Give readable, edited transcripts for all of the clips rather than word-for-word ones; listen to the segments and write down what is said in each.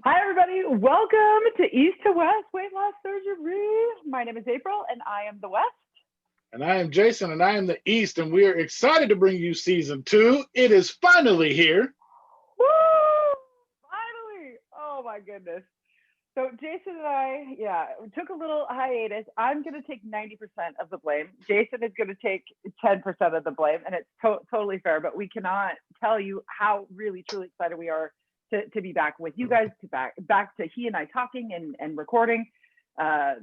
Hi, everybody. Welcome to East to West Weight Loss Surgery. My name is April, and I am the West. And I am Jason, and I am the East, and we are excited to bring you season two. It is finally here. Woo! Finally! Oh my goodness. So Jason and I, we took a little hiatus. I'm going to take 90% of the blame. Jason is going to take 10% of the blame, and it's totally fair. But we cannot tell you how really, truly excited we are to be back with you guys, to back to he and I talking and recording. Uh,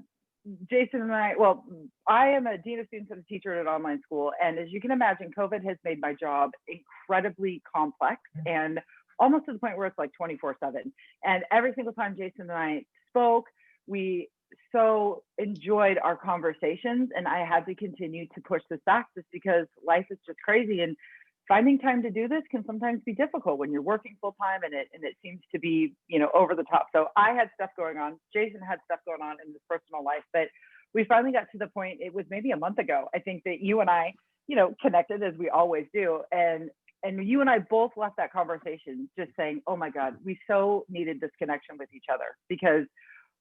Jason and I, well, I am a dean of students and a teacher at an online school. And as you can imagine, COVID has made my job incredibly complex and almost to the point where it's like 24/7. And every single time Jason and I spoke, we so enjoyed our conversations. And I had to continue to push this back just because life is just crazy. And finding time to do this can sometimes be difficult when you're working full time and it seems to be, over the top. So I had stuff going on. Jason had stuff going on in his personal life, but we finally got to the point. It was maybe a month ago, I think, that you and I, connected as we always do. And you and I both left that conversation just saying, oh my God, we so needed this connection with each other because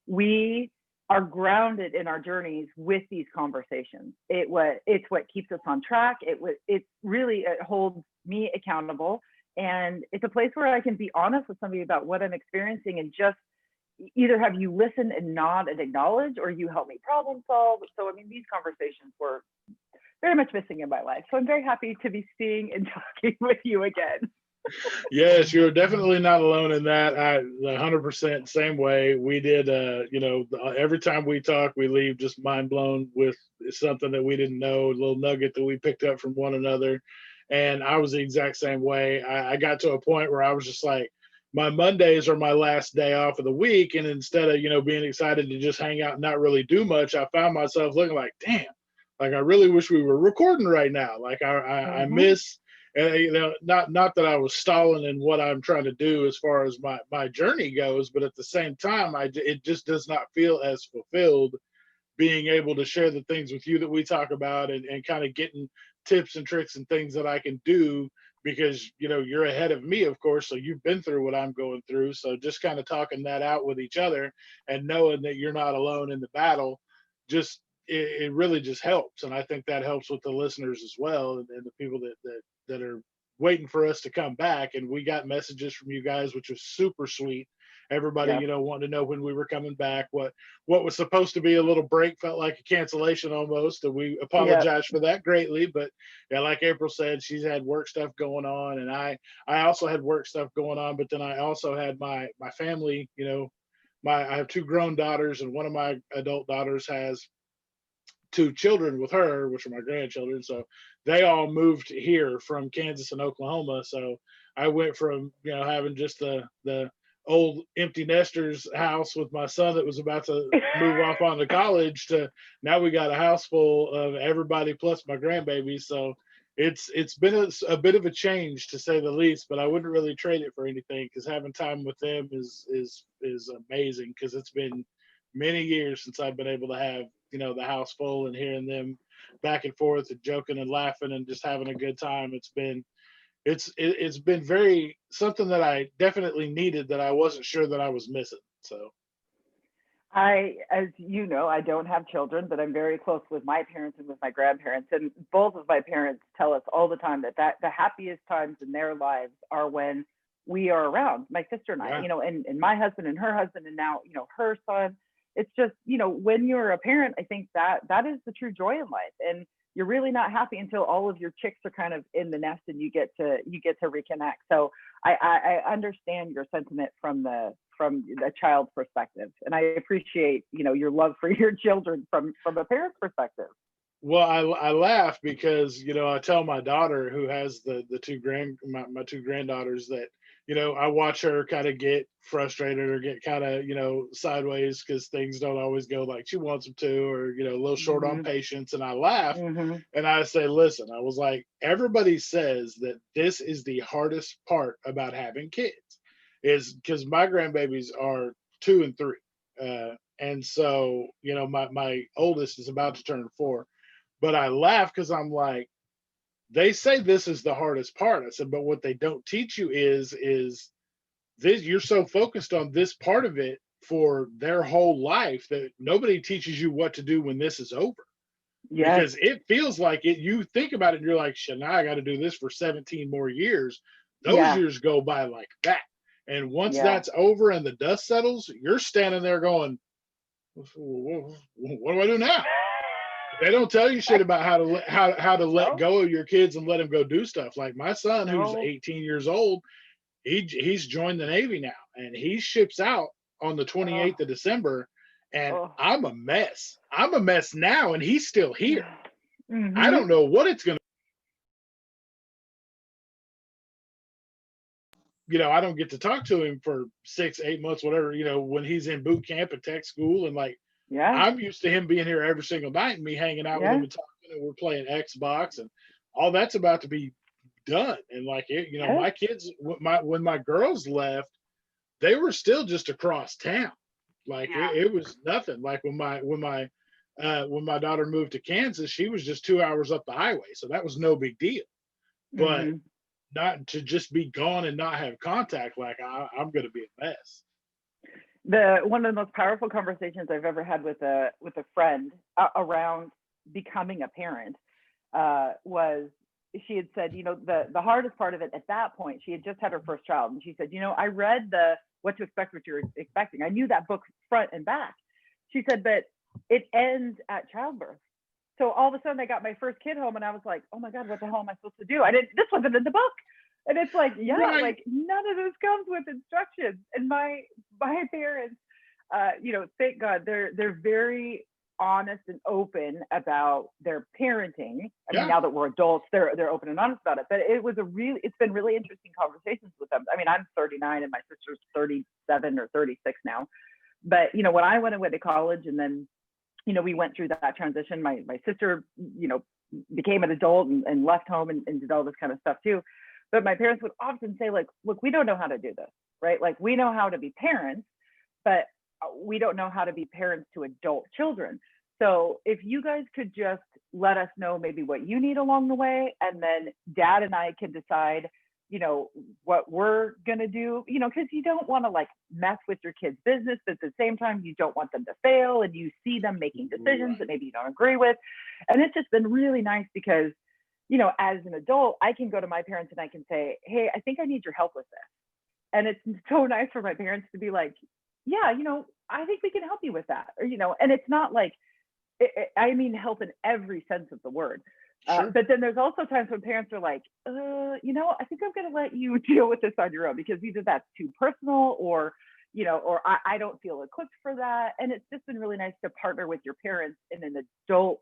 we are grounded in our journeys with these conversations. It's what keeps us on track. It holds me accountable, and it's a place where I can be honest with somebody about what I'm experiencing and just either have you listen and nod and acknowledge, or you help me problem solve. So I mean, these conversations were very much missing in my life. So I'm very happy to be seeing and talking with you again. Yes, you're definitely not alone in that. 100% same way. We did, every time we talk, we leave just mind blown with something that we didn't know, a little nugget that we picked up from one another. And I was the exact same way. I got to a point where I was just like, my Mondays are my last day off of the week. And instead of, being excited to just hang out and not really do much, I found myself looking like, damn, like I really wish we were recording right now. Like I Mm-hmm. miss, and not that I was stalling in what I'm trying to do as far as my journey goes, but at the same time, it just does not feel as fulfilled being able to share the things with you that we talk about, and kind of getting tips and tricks and things that I can do, because you're ahead of me, of course, so you've been through what I'm going through. So just kind of talking that out with each other and knowing that you're not alone in the battle, just it really just helps. And I think that helps with the listeners as well, and the people that are waiting for us to come back. And we got messages from you guys, which was super sweet. Everybody, Yep. wanted to know when we were coming back. What was supposed to be a little break felt like a cancellation almost, and we Yep. apologize for that greatly. But yeah, like April said, she's had work stuff going on, and I also had work stuff going on. But then I also had my family. I have two grown daughters, and one of my adult daughters has two children with her, which are my grandchildren. So they all moved here from Kansas and Oklahoma. So I went from having just the old empty nesters house with my son that was about to move off on to college, to now we got a house full of everybody plus my grandbabies. So it's been a bit of a change, to say the least, but I wouldn't really trade it for anything, because having time with them is amazing, because it's been many years since I've been able to have the house full and hearing them back and forth and joking and laughing and just having a good time. It's been very something that I definitely needed, that I wasn't sure that I was missing. So As you know, I don't have children, but I'm very close with my parents and with my grandparents. And both of my parents tell us all the time that the happiest times in their lives are when we are around, my sister and I, yeah, and my husband and her husband, and now, her son. It's just, when you're a parent, I think that is the true joy in life. And you're really not happy until all of your chicks are kind of in the nest and you get to reconnect. So I understand your sentiment from a child's perspective, and I appreciate your love for your children from a parent's perspective. well, I laugh because I tell my daughter, who has the my two granddaughters, that I watch her kind of get frustrated or get kind of sideways, because things don't always go like she wants them to, or a little short on Mm-hmm. patience. And I laugh Mm-hmm. and I say, listen, I was like, everybody says that this is the hardest part about having kids, is because my grandbabies are 2 and 3. And so my oldest is about to turn 4, but I laugh because I'm like, they say this is the hardest part. I said, but what they don't teach you is you're so focused on this part of it for their whole life that nobody teaches you what to do when this is over. Yes. Because it feels like it, you think about it and you're like, shit, now I got to do this for 17 more years. Those Yeah. years go by like that. And once Yeah. that's over and the dust settles, you're standing there going, what do I do now? They don't tell you shit about how to let No. go of your kids and let them go do stuff. Like my son, who's No. 18 years old, he's joined the Navy now, and he ships out on the Oh. 28th of December. And Oh. I'm a mess. I'm a mess now, and he's still here. I Mm-hmm. don't know what it's going to. I don't get to talk to him for 6, 8 months, whatever. When he's in boot camp and tech school, and like Yeah. I'm used to him being here every single night and me hanging out with Yeah. him and talking, and we're playing Xbox, and all that's about to be done. And like Yes. my kids, when my girls left, they were still just across town. Like Yeah. it was nothing. Like when my daughter moved to Kansas, she was just 2 hours up the highway, so that was no big deal. But Mm-hmm. not to just be gone and not have contact, like I'm going to be a mess. One of the most powerful conversations I've ever had with a friend around becoming a parent was, she had said, the hardest part of it at that point, she had just had her first child, and she said, I read the What to Expect, What You're Expecting. I knew that book front and back. She said, but it ends at childbirth. So all of a sudden I got my first kid home and I was like, oh my God, what the hell am I supposed to do? This wasn't in the book. And it's like, yeah, Right. like none of this comes with instructions. And my parents, thank God, they're very honest and open about their parenting. I mean, Yeah. now that we're adults, they're open and honest about it. But it's been really interesting conversations with them. I mean, I'm 39 and my sister's 37 or 36 now. But when I went away to college, and then we went through that transition. My sister, became an adult and left home and did all this kind of stuff too. But my parents would often say, like, look, we don't know how to do this, right? Like, we know how to be parents, but we don't know how to be parents to adult children. So if you guys could just let us know maybe what you need along the way, and then Dad and I can decide, what we're going to do, because you don't want to like mess with your kids' business, but at the same time, you don't want them to fail, and you see them making decisions Right. that maybe you don't agree with. And it's just been really nice because, as an adult, I can go to my parents and I can say, hey, I think I need your help with this. And it's so nice for my parents to be like, yeah, I think we can help you with that. Or, and it's not like, I mean, help in every sense of the word. Sure. But then there's also times when parents are like, I think I'm going to let you deal with this on your own, because either that's too personal, or, or I don't feel equipped for that. And it's just been really nice to partner with your parents in an adult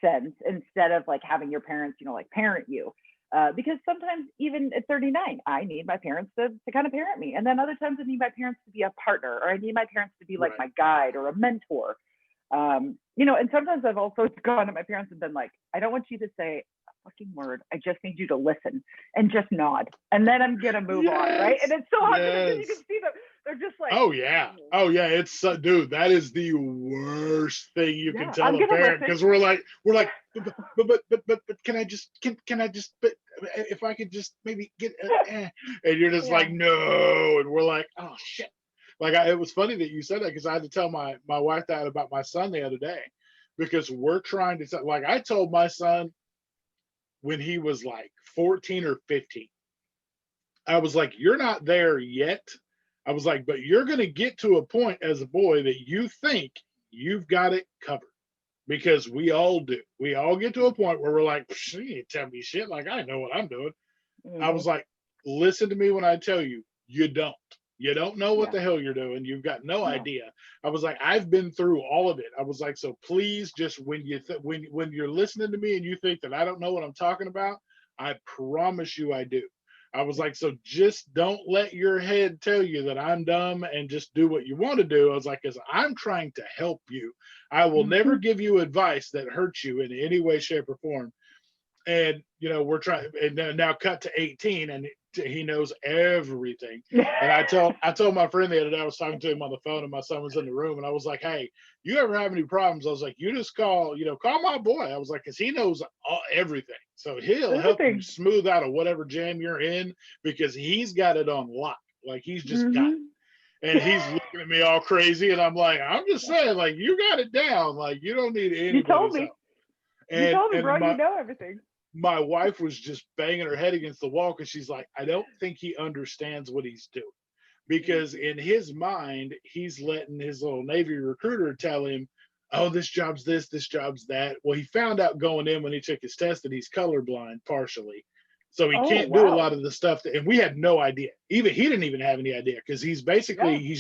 sense, instead of like having your parents, like parent you. Because sometimes even at 39, I need my parents to kind of parent me. And then other times I need my parents to be a partner, or I need my parents to be like Right. my guide or a mentor. And sometimes I've also gone to my parents and been like, I don't want you to say a fucking word. I just need you to listen and just nod. And then I'm going to move on. Right. And Yes. it's so hard for them, because you can Yes. see them. They're just like, Oh yeah. Oh yeah. It's dude. That is the worst thing you can yeah, tell I'm a going to parent, listen. because we're like, but can I just can I just but if I could just maybe get and you're just Yeah. like no, and we're like, oh shit. Like it was funny that you said that, because I had to tell my wife that about my son the other day, because we're trying to like I told my son when he was like 14 or 15. I was like, you're not there yet. I was like, but you're going to get to a point as a boy that you think you've got it covered, because we all do. We all get to a point where we're like, you ain't tell me shit. Like, I know what I'm doing. I Mm-hmm. was like, listen to me when I tell you, you don't. You don't know what Yeah. the hell you're doing. You've got no No. idea. I was like, I've been through all of it. I was like, so please, just when when you're listening to me and you think that I don't know what I'm talking about, I promise you I do. I was like, so just don't let your head tell you that I'm dumb, and just do what you want to do. I was like, because I'm trying to help you. I will never Mm-hmm. give you advice that hurts you in any way, shape, or form. And we're trying, and now cut to 18, and he knows everything. And I told my friend the other day, I was talking to him on the phone, and my son was in the room, and I was like, hey, you ever have any problems? I was like, you just call my boy. I was like, because he knows everything, so he'll There's a help you thing. smooth out of whatever jam you're in, because he's got it on lock. Like he's just got Mm-hmm. it. And he's looking at me all crazy. And I'm like, I'm just saying, like, you got it down. Like, you don't need You told anybody's me. help. You And told me, and bro. You my know everything. my wife was just banging her head against the wall because she's like, I don't think he understands what he's doing. Because Mm-hmm. in his mind, he's letting his little Navy recruiter tell him, oh, this job's this job's that. Well, he found out going in when he took his test that he's colorblind partially. So he Oh, can't do a wow. lot of the stuff that, and we had no idea. Even he didn't even have any idea because he's basically Yeah.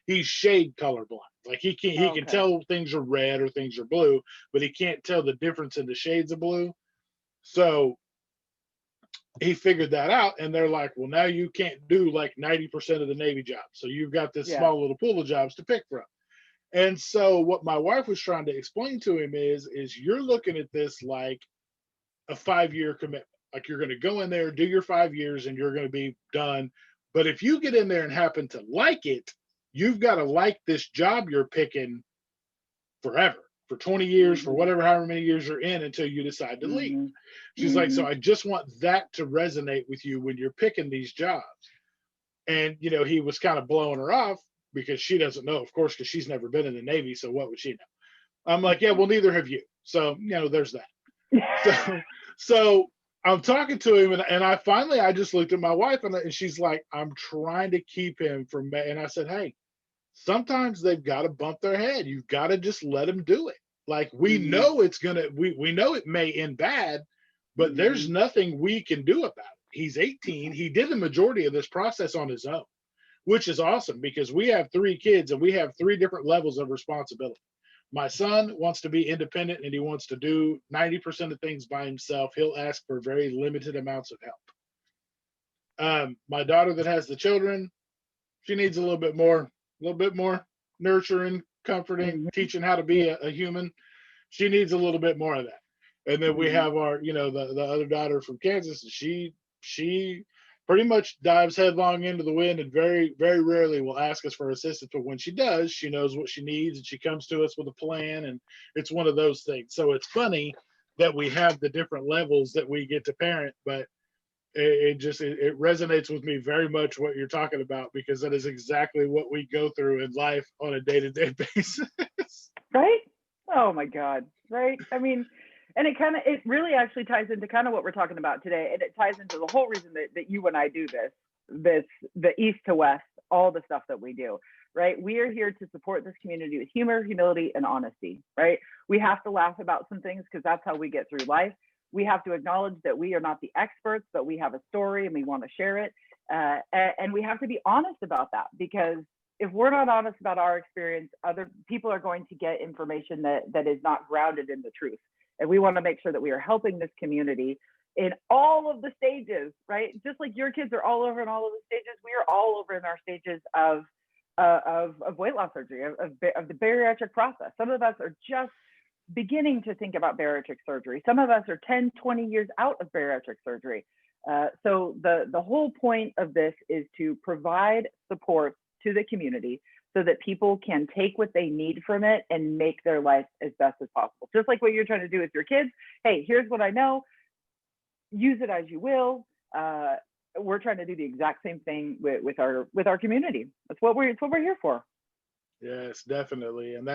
he's shade colorblind. Like he can Okay. tell things are red or things are blue, but he can't tell the difference in the shades of blue. So he figured that out, and they're like, well, now you can't do like 90% of the Navy jobs. So you've got this Yeah. small little pool of jobs to pick from. And so what my wife was trying to explain to him is you're looking at this like a 5 year commitment. Like you're going to go in there, do your 5 years, and you're going to be done. But if you get in there and happen to like it, you've got to like this job you're picking forever, for 20 years, for Mm-hmm. whatever, however many years you're in until you decide to leave. Mm-hmm. She's like, Mm-hmm. so I just want that to resonate with you when you're picking these jobs. And, he was kind of blowing her off because she doesn't know, of course, because she's never been in the Navy. So what would she know? I'm like, yeah, well, neither have you. So, there's that. So, so I'm talking to him, and I just looked at my wife, and she's like, I'm trying to keep him from, and I said, hey, sometimes they've got to bump their head. You've got to just let them do it. Like we Mm-hmm. know we know it may end bad, but there's Mm-hmm. nothing we can do about it. He's 18. He did the majority of this process on his own, which is awesome because we have 3 kids and we have 3 different levels of responsibility. My son wants to be independent and he wants to do 90% of things by himself. He'll ask for very limited amounts of help. My daughter that has the children, she needs a little bit more nurturing, comforting, Mm-hmm. teaching how to be a human. She needs a little bit more of that. And then we Mm-hmm. have our, the other daughter from Kansas. She pretty much dives headlong into the wind and very, very rarely will ask us for assistance. But when she does, she knows what she needs and she comes to us with a plan. And it's one of those things. So it's funny that we have the different levels that we get to parent, but it resonates with me very much what you're talking about because that is exactly what we go through in life on a day-to-day basis. Right? Oh my God. Right? I mean, and it really actually ties into kind of what we're talking about today. And it ties into the whole reason that you and I do the east to west, all the stuff that we do, right? We are here to support this community with humor, humility, and honesty, right? We have to laugh about some things because that's how we get through life. We have to acknowledge that we are not the experts, but we have a story and we want to share it. And we have to be honest about that because if we're not honest about our experience, other people are going to get information that is not grounded in the truth. And we want to make sure that we are helping this community in all of the stages, right? Just like your kids are all over in all of the stages, we are all over in our stages of weight loss surgery, of the bariatric process. Some of us are just beginning to think about bariatric surgery. Some of us are 10, 20 years out of bariatric surgery. So the whole point of this is to provide support to the community so that people can take what they need from it and make their life as best as possible. Just like what you're trying to do with your kids. Hey, here's what I know. Use it as you will. We're trying to do the exact same thing with our community. It's what we're here for. Yes, definitely. And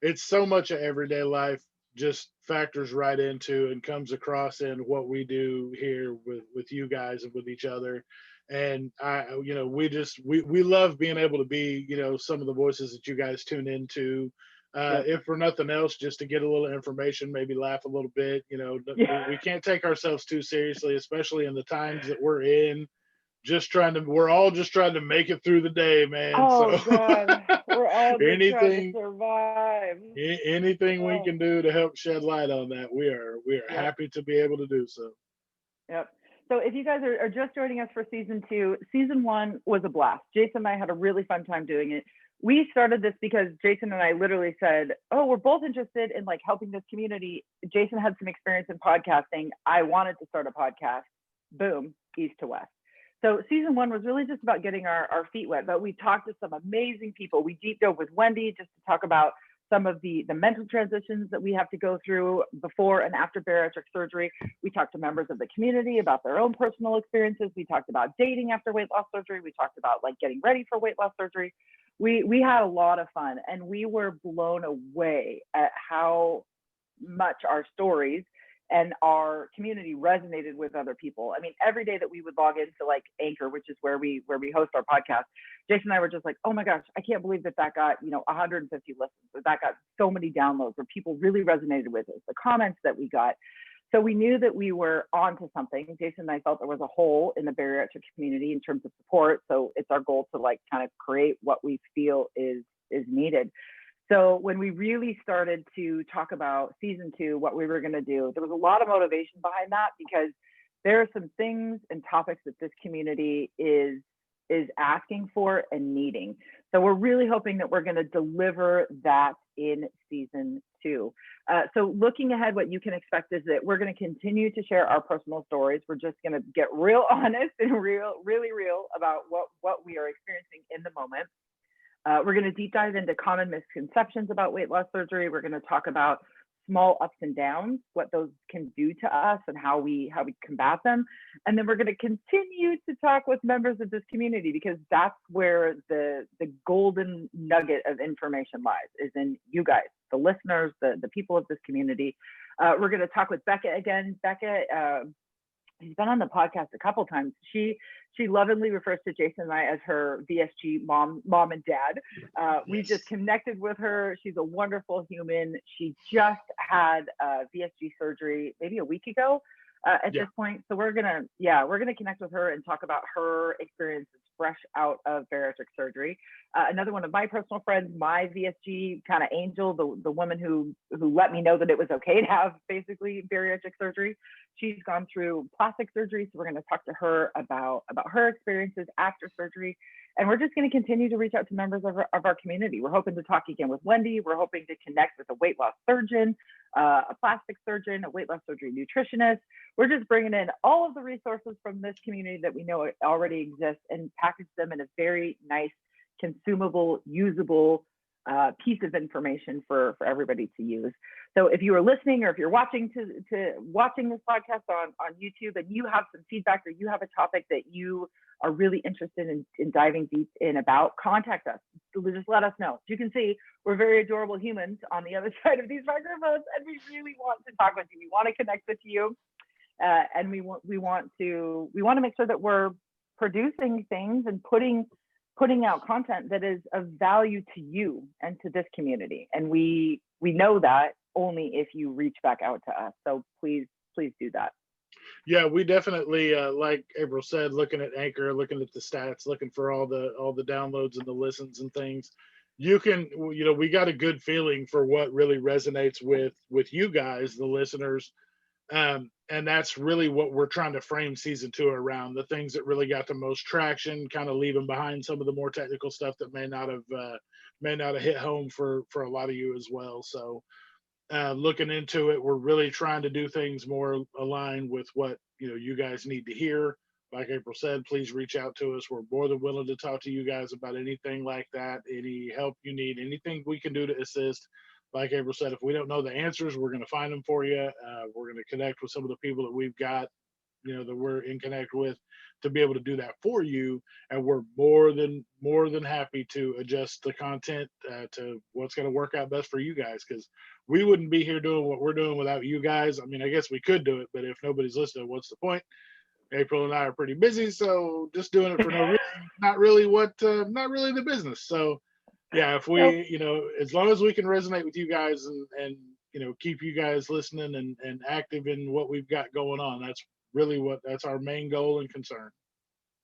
it's so much of everyday life just factors right into and comes across in what we do here with you guys and with each other. And we love being able to be, some of the voices that you guys tune into. Yep. If for nothing else, just to get a little information, maybe laugh a little bit. Yeah. We can't take ourselves too seriously, especially in the times that we're in. We're all just trying to make it through the day, man. Oh So God, we're all just trying to anything survive. anything we Oh, can do to help shed light on that, we are yep. happy to be able to do so. Yep. So if you guys are just joining us for season 1 was a blast. Jason and I had a really fun time doing it. We started this because Jason and I literally said, oh, we're both interested in like helping this community. Jason had some experience in podcasting. I wanted to start a podcast. Boom, east to west. So season 1 was really just about getting our feet wet, but we talked to some amazing people. We deep dove with Wendy just to talk about some of the mental transitions that we have to go through before and after bariatric surgery. We talked to members of the community about their own personal experiences. We talked about dating after weight loss surgery. We talked about like getting ready for weight loss surgery. We had a lot of fun, and we were blown away at how much our stories and our community resonated with other people. I mean, every day that we would log into like Anchor, which is where we host our podcast, Jason and I were just like, oh my gosh, I can't believe that got, 150 listens, or that got so many downloads, where people really resonated with us, the comments that we got. So we knew that we were onto something. Jason and I felt there was a hole in the bariatric community in terms of support. So it's our goal to like kind of create what we feel is needed. So when we really started to talk about season 2, what we were going to do, there was a lot of motivation behind that, because there are some things and topics that this community is asking for and needing. So we're really hoping that we're going to deliver that in season 2. So looking ahead, what you can expect is that we're going to continue to share our personal stories. We're just going to get real honest and really real about what we are experiencing in the moment. We're going to deep dive into common misconceptions about weight loss surgery. We're going to talk about small ups and downs, what those can do to us and how we combat them. And then we're going to continue to talk with members of this community, because that's where the golden nugget of information lies, is in you guys, the listeners, the people of this community. We're going to talk with Becca again. Becca, she's been on the podcast a couple times. She lovingly refers to Jason and I as her VSG mom and dad. We just connected with her. She's a wonderful human. She just had VSG surgery maybe a week ago at this point. So we're gonna connect with her and talk about her experiences fresh out of bariatric surgery. Another one of my personal friends, my VSG kind of angel, the woman who let me know that it was okay to have basically bariatric surgery. She's gone through plastic surgery, so we're going to talk to her about her experiences after surgery. And we're just going to continue to reach out to members of our community. We're hoping to talk again with Wendy. We're hoping to connect with a weight loss surgeon, a plastic surgeon, a weight loss surgery nutritionist. We're just bringing in all of the resources from this community that we know already exists, and package them in a very nice, consumable, usable piece of information for everybody to use. So if you are listening, or if you're watching watching this podcast on YouTube, and you have some feedback, or you have a topic that you are really interested in diving deep in about, contact us. Just let us know. As you can see, we're very adorable humans on the other side of these microphones, and we really want to talk with you. We want to connect with you, and we want to make sure that we're producing things and putting out content that is of value to you and to this community. And we know that only if you reach back out to us. So please do that. Yeah, we definitely, like April said, looking at Anchor, looking at the stats, looking for all the downloads and the listens and things. We got a good feeling for what really resonates with you guys, the listeners. And that's really what we're trying to frame season 2 around, the things that really got the most traction, kind of leaving behind some of the more technical stuff that may not have hit home for a lot of you as well. So looking into it, we're really trying to do things more aligned with what you guys need to hear. Like April said, please reach out to us. We're more than willing to talk to you guys about anything like that, any help you need, anything we can do to assist. Like April said, if we don't know the answers, we're going to find them for you. We're going to connect with some of the people that we've got, that we're in connect with, to be able to do that for you. And we're more than happy to adjust the content to what's going to work out best for you guys, because we wouldn't be here doing what we're doing without you guys. I mean, I guess we could do it, but if nobody's listening, what's the point? April and I are pretty busy, so just doing it for no reason, not really the business. So yeah, if we, as long as we can resonate with you guys and keep you guys listening and active in what we've got going on, that's our main goal and concern.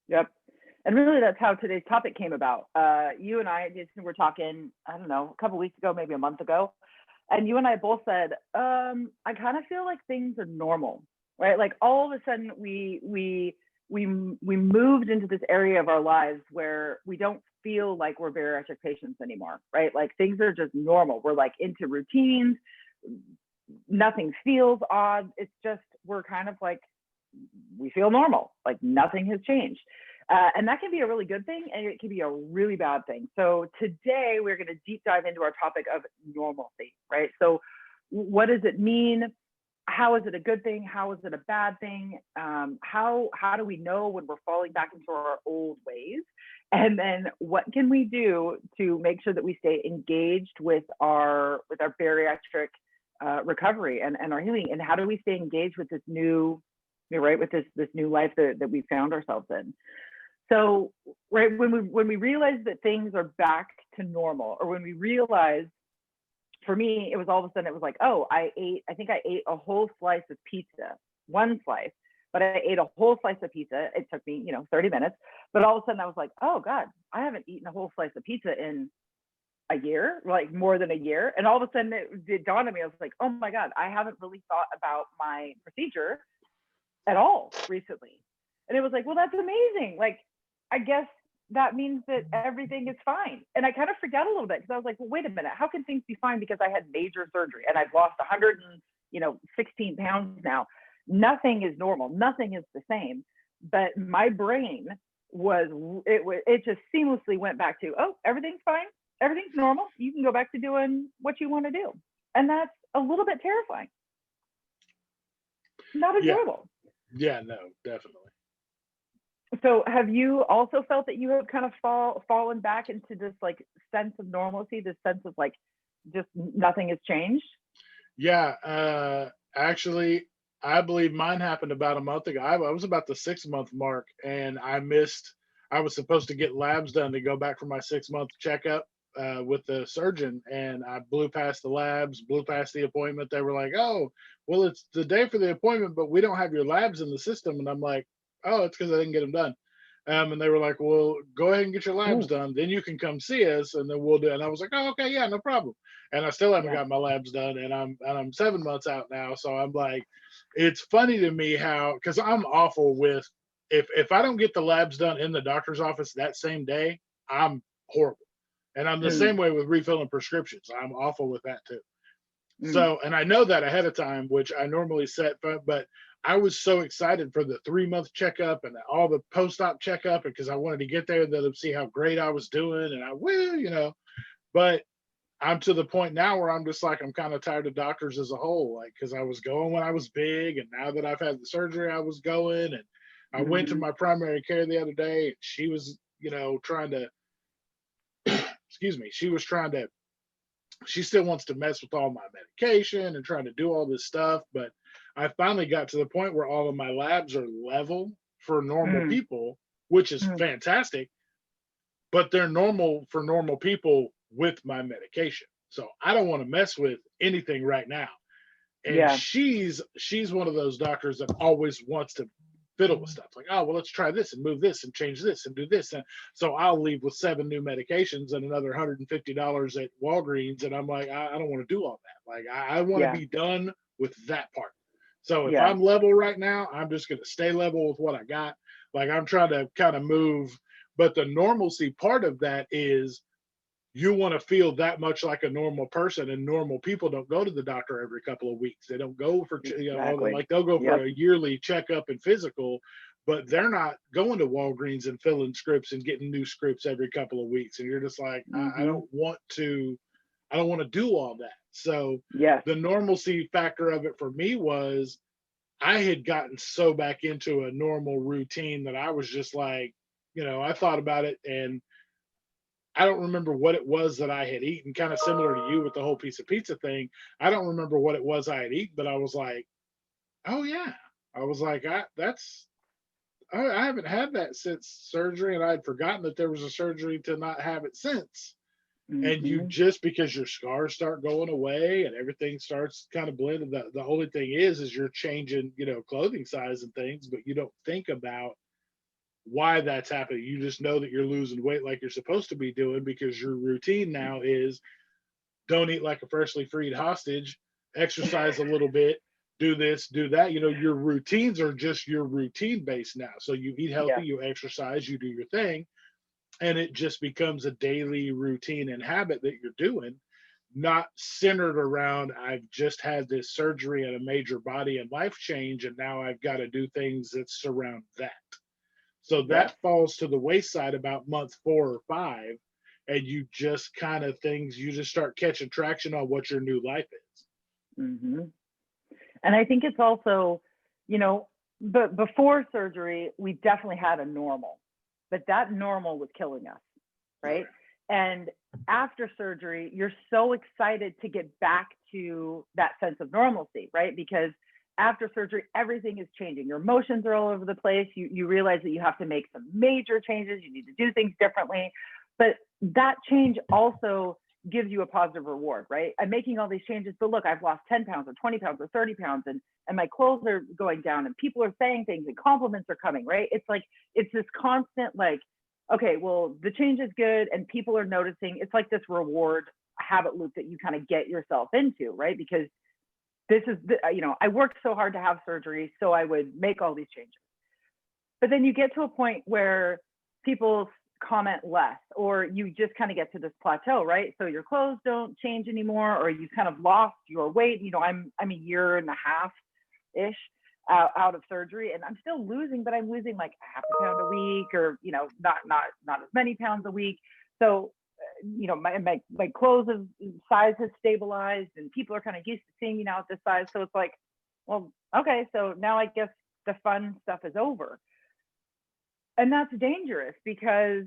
Yep. And really, that's how today's topic came about. You and I, Jason, were talking, I don't know, a couple of weeks ago, maybe a month ago. And you and I both said, I kind of feel like things are normal, right? Like all of a sudden we moved into this area of our lives where we don't feel like we're bariatric patients anymore, right? Like things are just normal. We're like into routines. Nothing feels odd. It's just, we're kind of like, we feel normal, like nothing has changed. And that can be a really good thing, and it can be a really bad thing. So today we're going to deep dive into our topic of normalcy, right? So what does it mean? How is it a good thing? How is it a bad thing? How do we know when we're falling back into our old ways? And then what can we do to make sure that we stay engaged with our bariatric recovery and our healing? And how do we stay engaged with this new, right, with this new life that we found ourselves in? So, right, when we realize that things are back to normal, or when we realize, for me, it was all of a sudden, it was like, oh, I think I ate a whole slice of pizza, one slice, but I ate a whole slice of pizza. It took me, 30 minutes, but all of a sudden I was like, oh God, I haven't eaten a whole slice of pizza in a year, like more than a year. And all of a sudden it dawned on me, I was like, oh my God, I haven't really thought about my procedure at all recently. And it was like, well, that's amazing. Like, I guess that means that everything is fine. And I kind of freaked out a little bit because I was like, well, wait a minute, how can things be fine? Because I had major surgery and I've lost 116 pounds now. Nothing is normal. Nothing is the same. But my brain it just seamlessly went back to, oh, everything's fine. Everything's normal. You can go back to doing what you want to do. And that's a little bit terrifying. Not enjoyable. Yeah, no, definitely. So have you also felt that you have kind of fallen back into this like sense of normalcy, this sense of like just nothing has changed? Yeah, actually, I believe mine happened about a month ago. I was about the 6 month mark, and I missed. I was supposed to get labs done to go back for my 6 month checkup with the surgeon, and I blew past the labs, blew past the appointment. They were like, "Oh, well, it's the day for the appointment, but we don't have your labs in the system." And I'm like, "Oh, it's because I didn't get them done." And they were like, "Well, go ahead and get your labs Ooh, done. Then you can come see us, and then we'll do it." And I was like, "Oh, okay, yeah, no problem." And I still haven't yeah. got my labs done, and I'm 7 months out now. So I'm like, it's funny to me how, because I'm awful with, if I don't get the labs done in the doctor's office that same day, I'm horrible. And I'm the Mm, same way with refilling prescriptions. I'm awful with that too. mm, So, and I know that ahead of time, which I normally set, but I was so excited for the 3 month checkup and all the post op checkup because I wanted to get there and let them see how great I was doing. And I will. But I'm to the point now where I'm just like, I'm kind of tired of doctors as a whole, like, because I was going when I was big. And now that I've had the surgery, I was going. And I went to mm-hmm. my primary care the other day, and she was, trying to, excuse me, she still wants to mess with all my medication and trying to do all this stuff. But I finally got to the point where all of my labs are level for normal Mm, people, which is mm, fantastic, but they're normal for normal people with my medication. So I don't want to mess with anything right now. And yeah. she's one of those doctors that always wants to fiddle with stuff like, oh well, let's try this and move this and change this and do this. And so I'll leave with 7 new medications and another $150 at Walgreens, and I'm like, I don't want to do all that. Like I want to Yeah. be done with that part. So if Yeah. I'm level right now, I'm just going to stay level with what I got. Like I'm trying to kind of move, but the normalcy part of that is you want to feel that much like a normal person, and normal people don't go to the doctor every couple of weeks. They don't go for, Exactly. like they'll go for Yep. a yearly checkup and physical, but they're not going to Walgreens and filling scripts and getting new scripts every couple of weeks. And you're just like, I Mm-hmm. don't want to do all that. So Yes. the normalcy factor of it for me was I had gotten so back into a normal routine that I was just like, I thought about it, and I don't remember what it was that I had eaten, kind of similar to you with the whole piece of pizza thing. I don't remember what it was I had eaten, but I was like, oh yeah. I was like, I haven't had that since surgery, and I had forgotten that there was a surgery to not have it since. And you Mm-hmm. just, because your scars start going away and everything starts kind of blending, the only thing is you're changing, clothing size and things, but you don't think about why that's happening. You just know that you're losing weight like you're supposed to be doing because your routine now is don't eat like a freshly freed hostage, exercise a little bit, do this, do that. Your routines are just your routine based now. So you eat healthy, Yeah. you exercise, you do your thing, and it just becomes a daily routine and habit that you're doing, not centered around I've just had this surgery and a major body and life change, and now I've got to do things that surround that. So Yes. that falls to the wayside about month 4 or 5, and you just kind of things you just start catching traction on what your new life is. Hmm. And I think it's also, you know, but before surgery, we definitely had a normal, but that normal was killing us, right? And after surgery, you're so excited to get back to that sense of normalcy, right? Because after surgery, everything is changing. Your emotions are all over the place. You realize that you have to make some major changes. You need to do things differently. But that change also gives you a positive reward, right? I'm making all these changes, but look, I've lost 10 pounds or 20 pounds or 30 pounds, and my clothes are going down, and people are saying things, and compliments are coming, right? It's like, it's this constant, like, okay, well, the change is good, and people are noticing. It's like this reward habit loop that you kind of get yourself into, right? Because this is, I worked so hard to have surgery, so I would make all these changes. But then you get to a point where people comment less, or you just kind of get to this plateau, right? So your clothes don't change anymore, or you kind of lost your weight. I'm a year and a half ish out of surgery, and I'm still losing, but I'm losing like a half a pound a week, or not as many pounds a week. So my clothes have size has stabilized, and people are kind of used to seeing me now at this size. So it's like, well, okay, so now I guess the fun stuff is over. And that's dangerous, because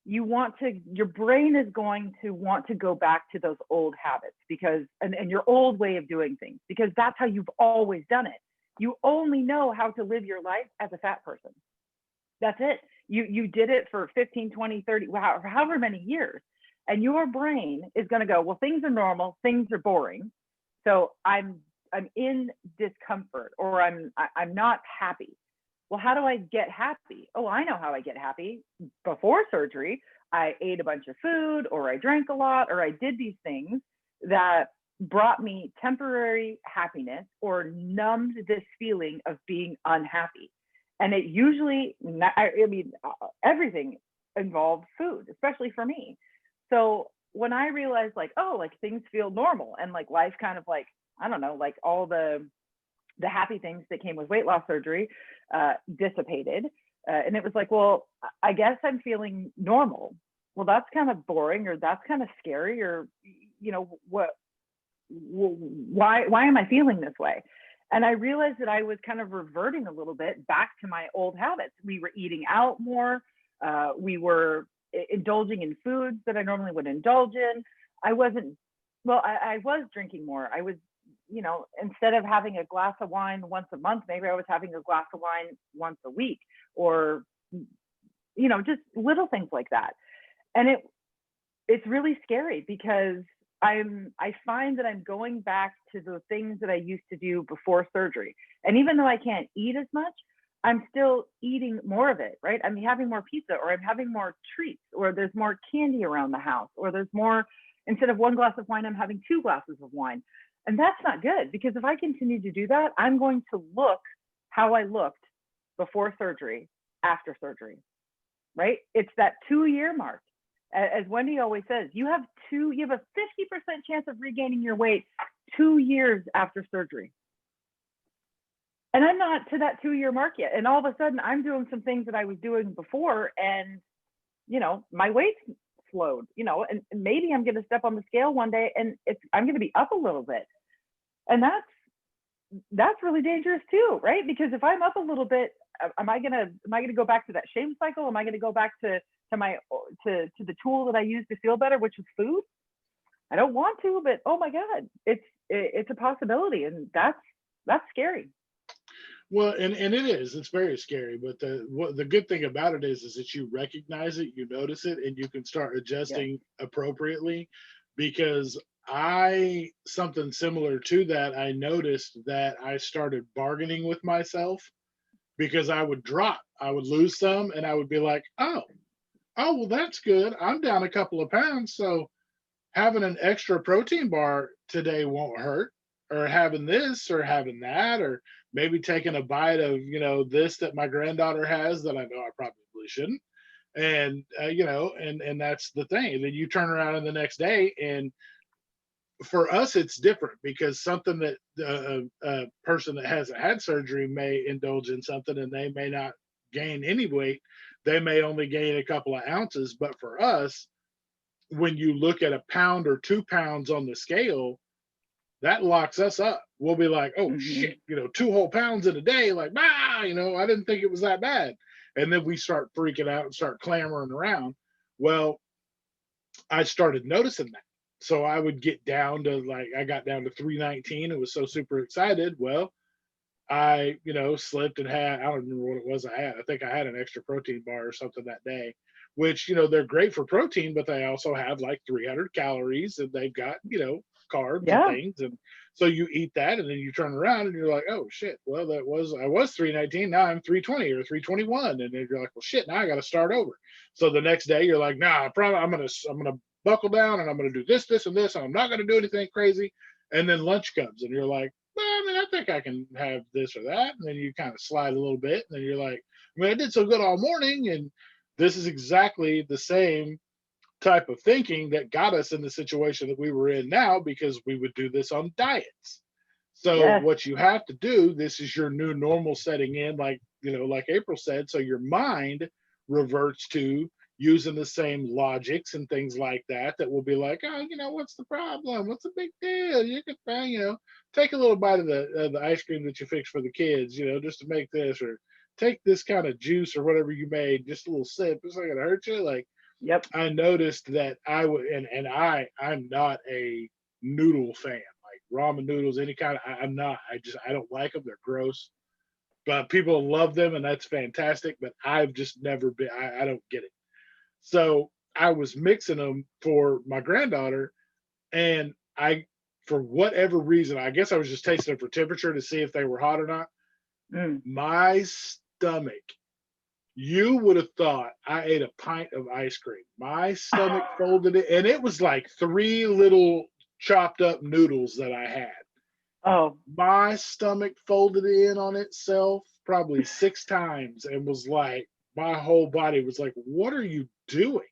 your brain is going to want to go back to those old habits, because and your old way of doing things, because that's how you've always done it. You only know how to live your life as a fat person. That's it. You did it for 15, 20, 30, however many years. And your brain is going to go, well, things are normal, things are boring. So I'm in discomfort, or I'm not happy. Well, how do I get happy? Oh, I know how I get happy. Before surgery, I ate a bunch of food, or I drank a lot, or I did these things that brought me temporary happiness, or numbed this feeling of being unhappy. And it usually, everything involved food, especially for me. So when I realized, like, oh, like things feel normal, and like life kind of, like, I don't know, like all the happy things that came with weight loss surgery dissipated. And it was like, well, I guess I'm feeling normal. Well, that's kind of boring, or that's kind of scary, or, what, why am I feeling this way? And I realized that I was kind of reverting a little bit back to my old habits. We were eating out more. We were indulging in foods that I normally would indulge in. I wasn't, well, I was drinking more. I was, instead of having a glass of wine once a month, maybe I was having a glass of wine once a week, or, just little things like that. And it's really scary, because I find that I'm going back to the things that I used to do before surgery. And even though I can't eat as much, I'm still eating more of it, right? I'm having more pizza, or I'm having more treats, or there's more candy around the house, or there's more, instead of one glass of wine, I'm having two glasses of wine. And that's not good, because if I continue to do that, I'm going to look how I looked before surgery, after surgery, right? It's that 2 year mark. As Wendy always says, you have a 50% chance of regaining your weight 2 years after surgery. And I'm not to that 2 year mark yet. And all of a sudden, I'm doing some things that I was doing before, and my weight's slowed. And maybe I'm going to step on the scale one day, and I'm going to be up a little bit. And that's really dangerous too, right? Because if I'm up a little bit, am I gonna go back to that shame cycle? Am I gonna go back to the tool that I use to feel better, which is food? I don't want to, but oh my God, it's a possibility, and that's scary. Well, and it's very scary, but the good thing about it is that you recognize it, you notice it, and you can start Yeah. adjusting appropriately. Because I something similar to that, I noticed that I started bargaining with myself, because I would lose some, and I would be like, oh, well, that's good. I'm down a couple of pounds, so having an extra protein bar today won't hurt, or having this or having that, or maybe taking a bite of this that my granddaughter has that I know I probably shouldn't. And and that's the thing. And then you turn around in the next day, and for us it's different, because something that a person that hasn't had surgery may indulge in something, and they may not gain any weight. They may only gain a couple of ounces. But for us, when you look at a pound or 2 pounds on the scale, that locks us up. We'll be like, oh Mm-hmm. shit, 2 whole pounds in a day. Like, I didn't think it was that bad. And then we start freaking out and start clamoring around. Well, I started noticing that. So I would get down to I got down to 319 and was so super excited. Well, I, slipped and had, I don't remember what it was I had. I think I had an extra protein bar or something that day, which, they're great for protein, but they also have like 300 calories and they've got, carbs and Yeah. things. And so you eat that and then you turn around and you're like, oh shit, well, I was 319. Now I'm 320 or 321. And then you're like, well, shit, now I got to start over. So the next day you're like, nah, I'm going to buckle down and I'm going to do this, this, and this. And I'm not going to do anything crazy. And then lunch comes and you're like, well, I mean, I think I can have this or that. And then you kind of slide a little bit. And then you're like, I mean, I did so good all morning. And this is exactly the same type of thinking that got us in the situation that we were in now, because we would do this on diets. So Yes. what you have to do, this is your new normal setting in, like April said. So your mind reverts to using the same logics and things like that will be like, oh, what's the problem? What's the big deal? You could, take a little bite of the ice cream that you fixed for the kids, just to make this, or take this kind of juice or whatever you made, just a little sip. It's not gonna hurt you. Like, Yep. I noticed that I would, and I'm not a noodle fan, like ramen noodles, any kind of. I'm not. I don't like them. They're gross. But people love them, and that's fantastic. But I've just never been. I don't get it. So I was mixing them for my granddaughter, and for whatever reason, I guess I was just tasting them for temperature to see if they were hot or not. Mm. My stomach, you would have thought I ate a pint of ice cream. My stomach folded it, and it was like three little chopped up noodles that I had. Oh. My stomach folded in on itself probably 6 times and was like, my whole body was like, what are you doing?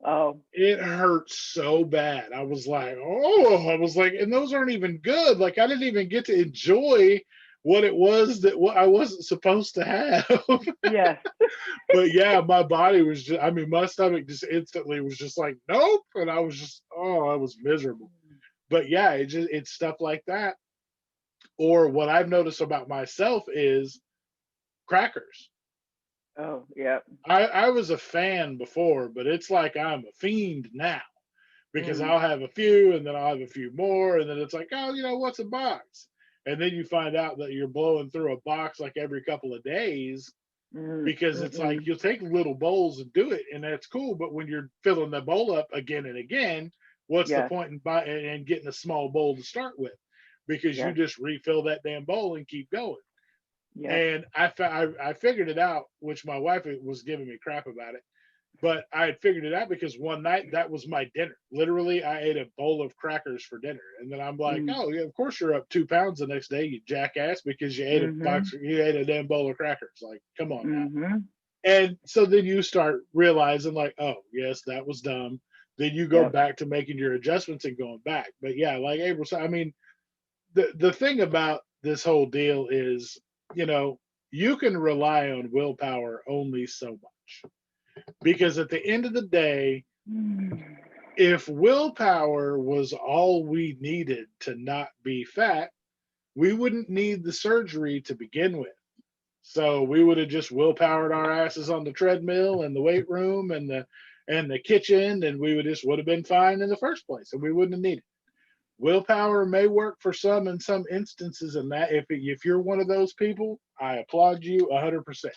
Oh. It hurt so bad. I was like, oh, I was like, and those aren't even good. Like, I didn't even get to enjoy what it was that what I wasn't supposed to have. Yes. But yeah, my body was just, I mean, my stomach just instantly was just like, nope. And I was just, oh, I was miserable. But yeah, it's stuff like that. Or what I've noticed about myself is crackers. Oh. Yep. I was a fan before, but it's like I'm a fiend now, because Mm. I'll have a few and then I'll have a few more. And then it's like, oh, what's a box? And then you find out that you're blowing through a box like every couple of days, Mm. because it's like Mm-mm. you'll take little bowls and do it, and that's cool. But when you're filling the bowl up again and again, what's the Yes. point in buying and getting a small bowl to start with? Because you Yes. just refill that damn bowl and keep going. Yes. And I figured it out, which my wife was giving me crap about it. But I had figured it out because one night that was my dinner. Literally, I ate a bowl of crackers for dinner, and then I'm like, Mm. "Oh yeah, of course you're up 2 pounds the next day, you jackass, because Mm-hmm. you ate a damn bowl of crackers. Like, come on now." Mm-hmm. And so then you start realizing, like, oh yes, that was dumb. Then you go Yep. back to making your adjustments and going back. But yeah, like April said, I mean, the thing about this whole deal is, you know, you can rely on willpower only so much, because at the end of the day, Mm. if willpower was all we needed to not be fat, we wouldn't need the surgery to begin with. So we would have just willpowered our asses on the treadmill and the weight room and the kitchen, and we would have been fine in the first place, and we wouldn't have needed. Willpower may work for some in some instances, and that if you're one of those people, I applaud you 100%.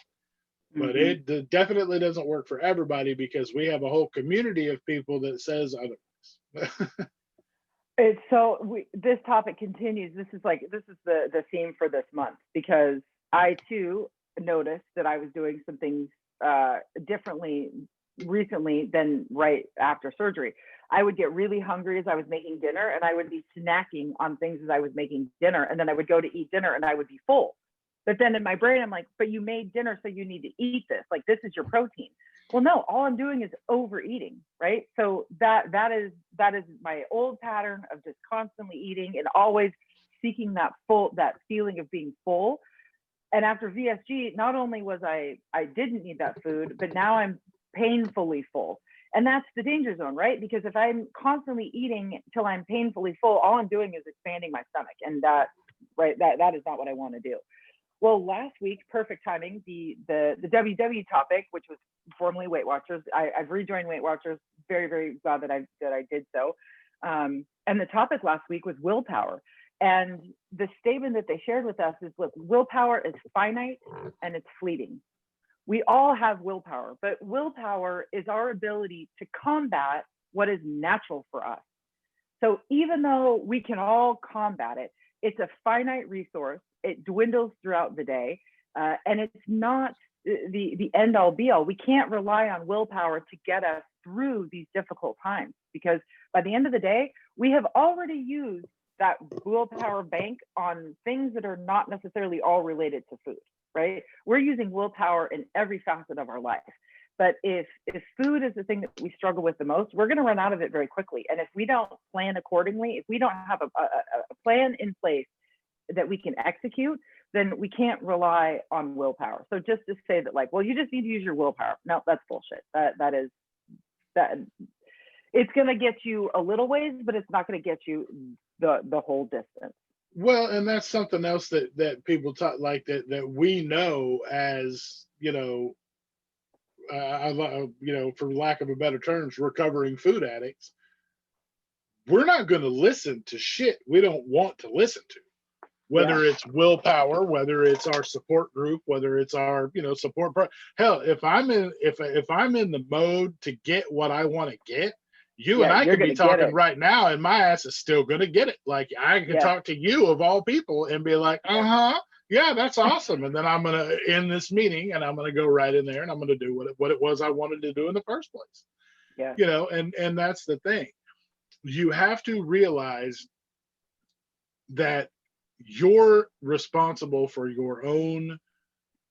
But Mm-hmm. it definitely doesn't work for everybody, because we have a whole community of people that says otherwise. It's so this topic continues. This is the theme for this month, because I too noticed that I was doing some things differently recently than right after surgery. I would get really hungry as I was making dinner, and I would be snacking on things as I was making dinner, and then I would go to eat dinner and I would be full. But then in my brain, I'm like, but you made dinner, so you need to eat this. Like, this is your protein. Well, no, all I'm doing is overeating, right? So that is my old pattern of just constantly eating and always seeking that feeling of being full. And after VSG, not only was I didn't need that food, but now I'm painfully full. And that's the danger zone, right? Because if I'm constantly eating till I'm painfully full, all I'm doing is expanding my stomach. And that, right, that is not what I want to do. Well, last week, perfect timing, the WW topic, which was formerly Weight Watchers. I've rejoined Weight Watchers. Very, very glad that I did so. And the topic last week was willpower. And the statement that they shared with us is, look, willpower is finite and it's fleeting. We all have willpower, but willpower is our ability to combat what is natural for us. So even though we can all combat it, it's a finite resource. It dwindles throughout the day, and it's not the end all be all. We can't rely on willpower to get us through these difficult times, because by the end of the day, we have already used that willpower bank on things that are not necessarily all related to food, right? We're using willpower in every facet of our life. But if food is the thing that we struggle with the most, we're going to run out of it very quickly. And if we don't plan accordingly, if we don't have a plan in place that we can execute, then we can't rely on willpower. So just to say that, like, well, you just need to use your willpower. No, that's bullshit. That is it's going to get you a little ways, but it's not going to get you the whole distance. Well, and that's something else that people talk like that we know as, for lack of a better terms, recovering food addicts. We're not going to listen to shit we don't want to listen to, whether it's willpower, whether it's our support group, whether it's our, support. Hell, if I'm in the mode to get what I want to get, you and I could be talking right now and my ass is still going to get it. Like I could talk to you of all people and be like, yeah, that's awesome. And then I'm going to end this meeting and I'm going to go right in there and I'm going to do what it was I wanted to do in the first place. Yeah. And that's the thing. You have to realize that you're responsible for your own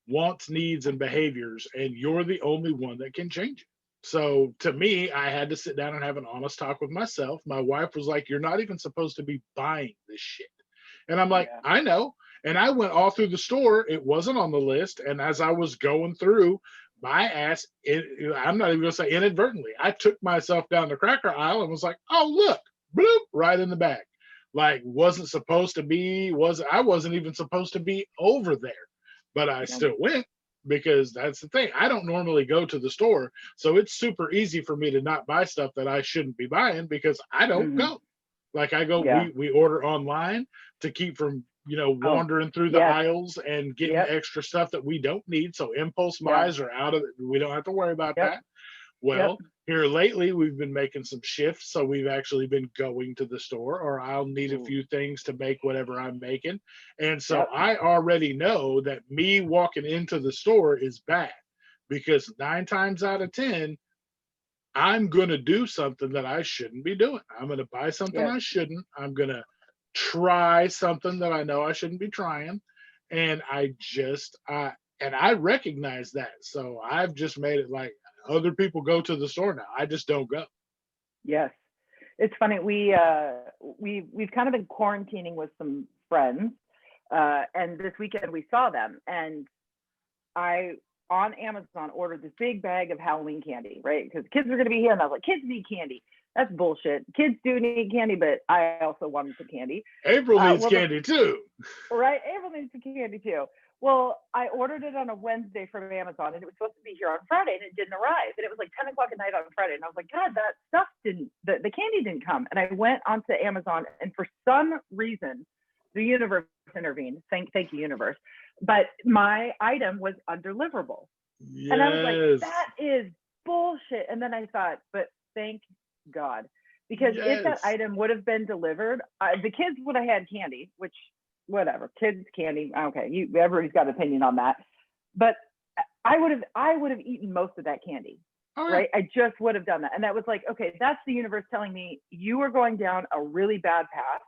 wants, needs, and behaviors, and you're the only one that can change it. So to me, I had to sit down and have an honest talk with myself. My wife was like, you're not even supposed to be buying this shit. And I'm like, I know. And I went all through the store. It wasn't on the list. And as I was going through, my ass, I'm not even going to say inadvertently, I took myself down the cracker aisle and was like, oh, look, bloop, right in the bag. Like wasn't supposed to be, I wasn't even supposed to be over there, but I still went because that's the thing. I don't normally go to the store. So it's super easy for me to not buy stuff that I shouldn't be buying because I don't go. Like I go, we order online to keep from, wandering through the aisles and getting extra stuff that we don't need. So impulse buys are out of it. We don't have to worry about that. Well, here lately, we've been making some shifts. So we've actually been going to the store, or I'll need a few things to make whatever I'm making. And so I already know that me walking into the store is bad because 9 times out of 10, I'm going to do something that I shouldn't be doing. I'm going to buy something I shouldn't. I'm going to try something that I know I shouldn't be trying. And I recognize that. So I've just made it like, other people go to the store now. I just don't go. Yes. It's funny. We've kind of been quarantining with some friends. And this weekend we saw them. And I, on Amazon, ordered this big bag of Halloween candy, right? Because kids are going to be here. And I was like, kids need candy. That's bullshit. Kids do need candy, but I also wanted some candy. April needs candy too. Right? April needs some candy too. Well, I ordered it on a Wednesday from Amazon and it was supposed to be here on Friday and it didn't arrive. And it was like 10 o'clock at night on Friday. And I was like, God, that stuff the candy didn't come. And I went onto Amazon and for some reason, the universe intervened. Thank you, universe. But my item was undeliverable. Yes. And I was like, that is bullshit. And then I thought, but thank God. Because if that item would have been delivered, the kids would have had candy, which whatever, kids candy. Okay, everybody's got an opinion on that. But I would have eaten most of that candy. Right? I just would have done that. And that was like, okay, that's the universe telling me you are going down a really bad path.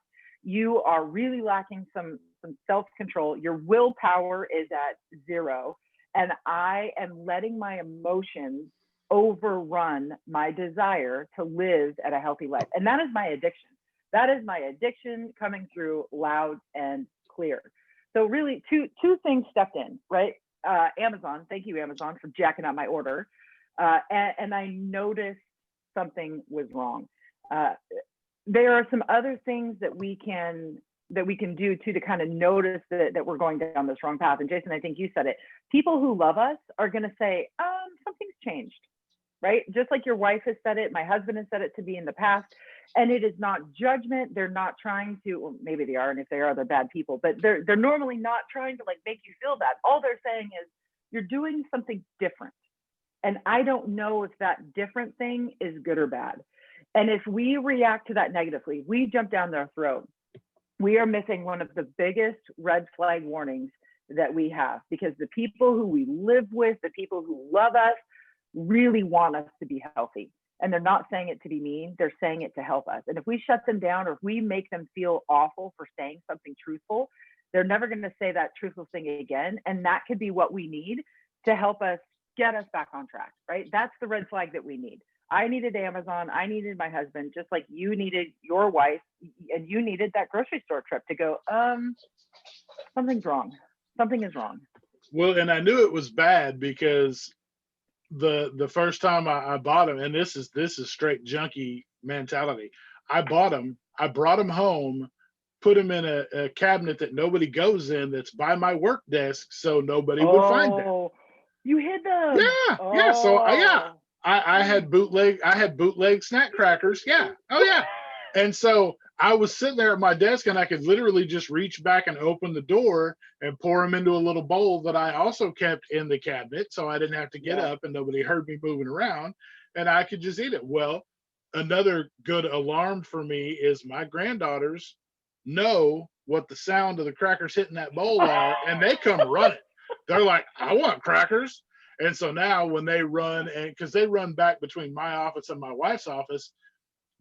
You are really lacking some self-control. Your willpower is at 0. And I am letting my emotions overrun my desire to live at a healthy life. And that is my addiction. That is my addiction coming through loud and clear. So really, two things stepped in, right? Amazon, thank you, Amazon, for jacking up my order. And I noticed something was wrong. Uh, there are some other things that we can do too to kind of notice that we're going down this wrong path. And Jason, I think you said it. People who love us are going to say, something's changed, right? Just like your wife has said it, my husband has said it to me in the past. And it is not judgment. They're not trying to, well, maybe they are, and if they are, they're bad people, but they're normally not trying to like make you feel bad. All they're saying is you're doing something different. And I don't know if that different thing is good or bad. And if we react to that negatively, we jump down their throat. We are missing one of the biggest red flag warnings that we have, because the people who we live with, the people who love us, really want us to be healthy. And they're not saying it to be mean, they're saying it to help us. And if we shut them down, or if we make them feel awful for saying something truthful, they're never going to say that truthful thing again. And that could be what we need to help us get us back on track, right? That's the red flag that we need. I needed Amazon. I needed my husband, just like you needed your wife, and you needed that grocery store trip to go, something's wrong. Something is wrong. Well, and I knew it was bad because the first time I bought them, and this is straight junkie mentality. I bought them, I brought them home, put them in a cabinet that nobody goes in, that's by my work desk, so nobody would find them. Oh, you hid them. Yeah. So I had bootleg snack crackers. Yeah. Oh yeah. And so I was sitting there at my desk, and I could literally just reach back and open the door and pour them into a little bowl that I also kept in the cabinet, so I didn't have to get up and nobody heard me moving around, and I could just eat it. Well, another good alarm for me is my granddaughters know what the sound of the crackers hitting that bowl are, and they come running. They're like, I want crackers. And so now when they run, and because they run back between my office and my wife's office,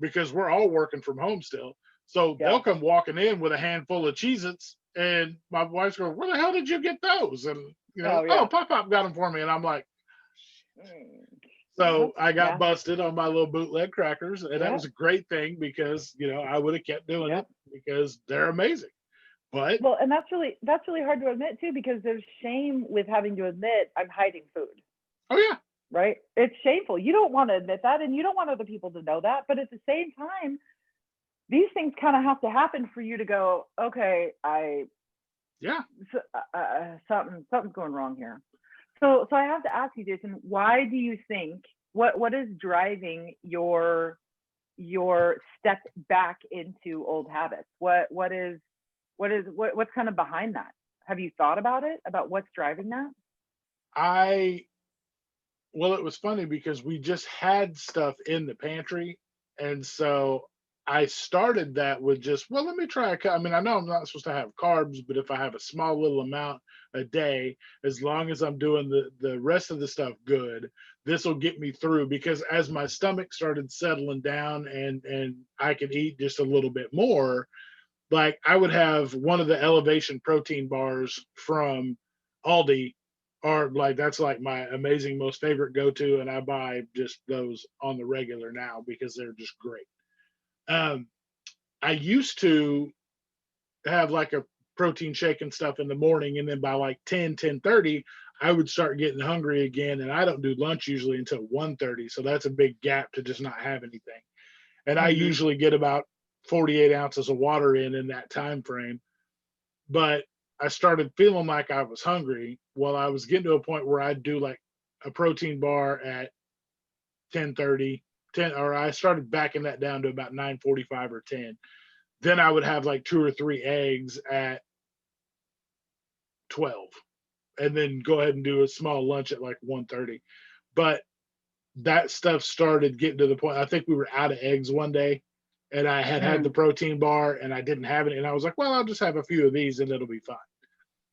because we're all working from home still. So they'll come walking in with a handful of Cheez-Its, and my wife's going, where the hell did you get those? And, Pop got them for me. And I'm like, so I got busted on my little bootleg crackers. And that was a great thing, because, I would have kept doing it because they're amazing. But well, and that's really hard to admit too, because there's shame with having to admit I'm hiding food. Oh yeah. Right? It's shameful. You don't want to admit that, and you don't want other people to know that. But at the same time, these things kind of have to happen for you to go, okay, something's going wrong here. So I have to ask you, Jason, why do you think, what is driving your step back into old habits? What's kind of behind that? Have you thought about it, about what's driving that? Well, it was funny because we just had stuff in the pantry. And so I started that with just, well, let me try I mean, I know I'm not supposed to have carbs, but if I have a small little amount a day, as long as I'm doing the rest of the stuff good, this will get me through. Because as my stomach started settling down and I could eat just a little bit more, like I would have one of the Elevation protein bars from Aldi, or like that's like my amazing most favorite go-to, and I buy just those on the regular now because they're just great. I used to have like a protein shake and stuff in the morning, and then by like 10:30 I would start getting hungry again, and I don't do lunch usually until 1:30, so that's a big gap to just not have anything. And I usually get about 48 ounces of water in that time frame. But I started feeling like I was hungry. Well, I was getting to a point where I'd do like a protein bar at 10:30, or I started backing that down to about 9:45 or 10. Then I would have like 2 or 3 eggs at 12, and then go ahead and do a small lunch at like 1:30. But that stuff started getting to the point, I think we were out of eggs one day, and I had the protein bar and I didn't have it. And I was like, well, I'll just have a few of these and it'll be fine.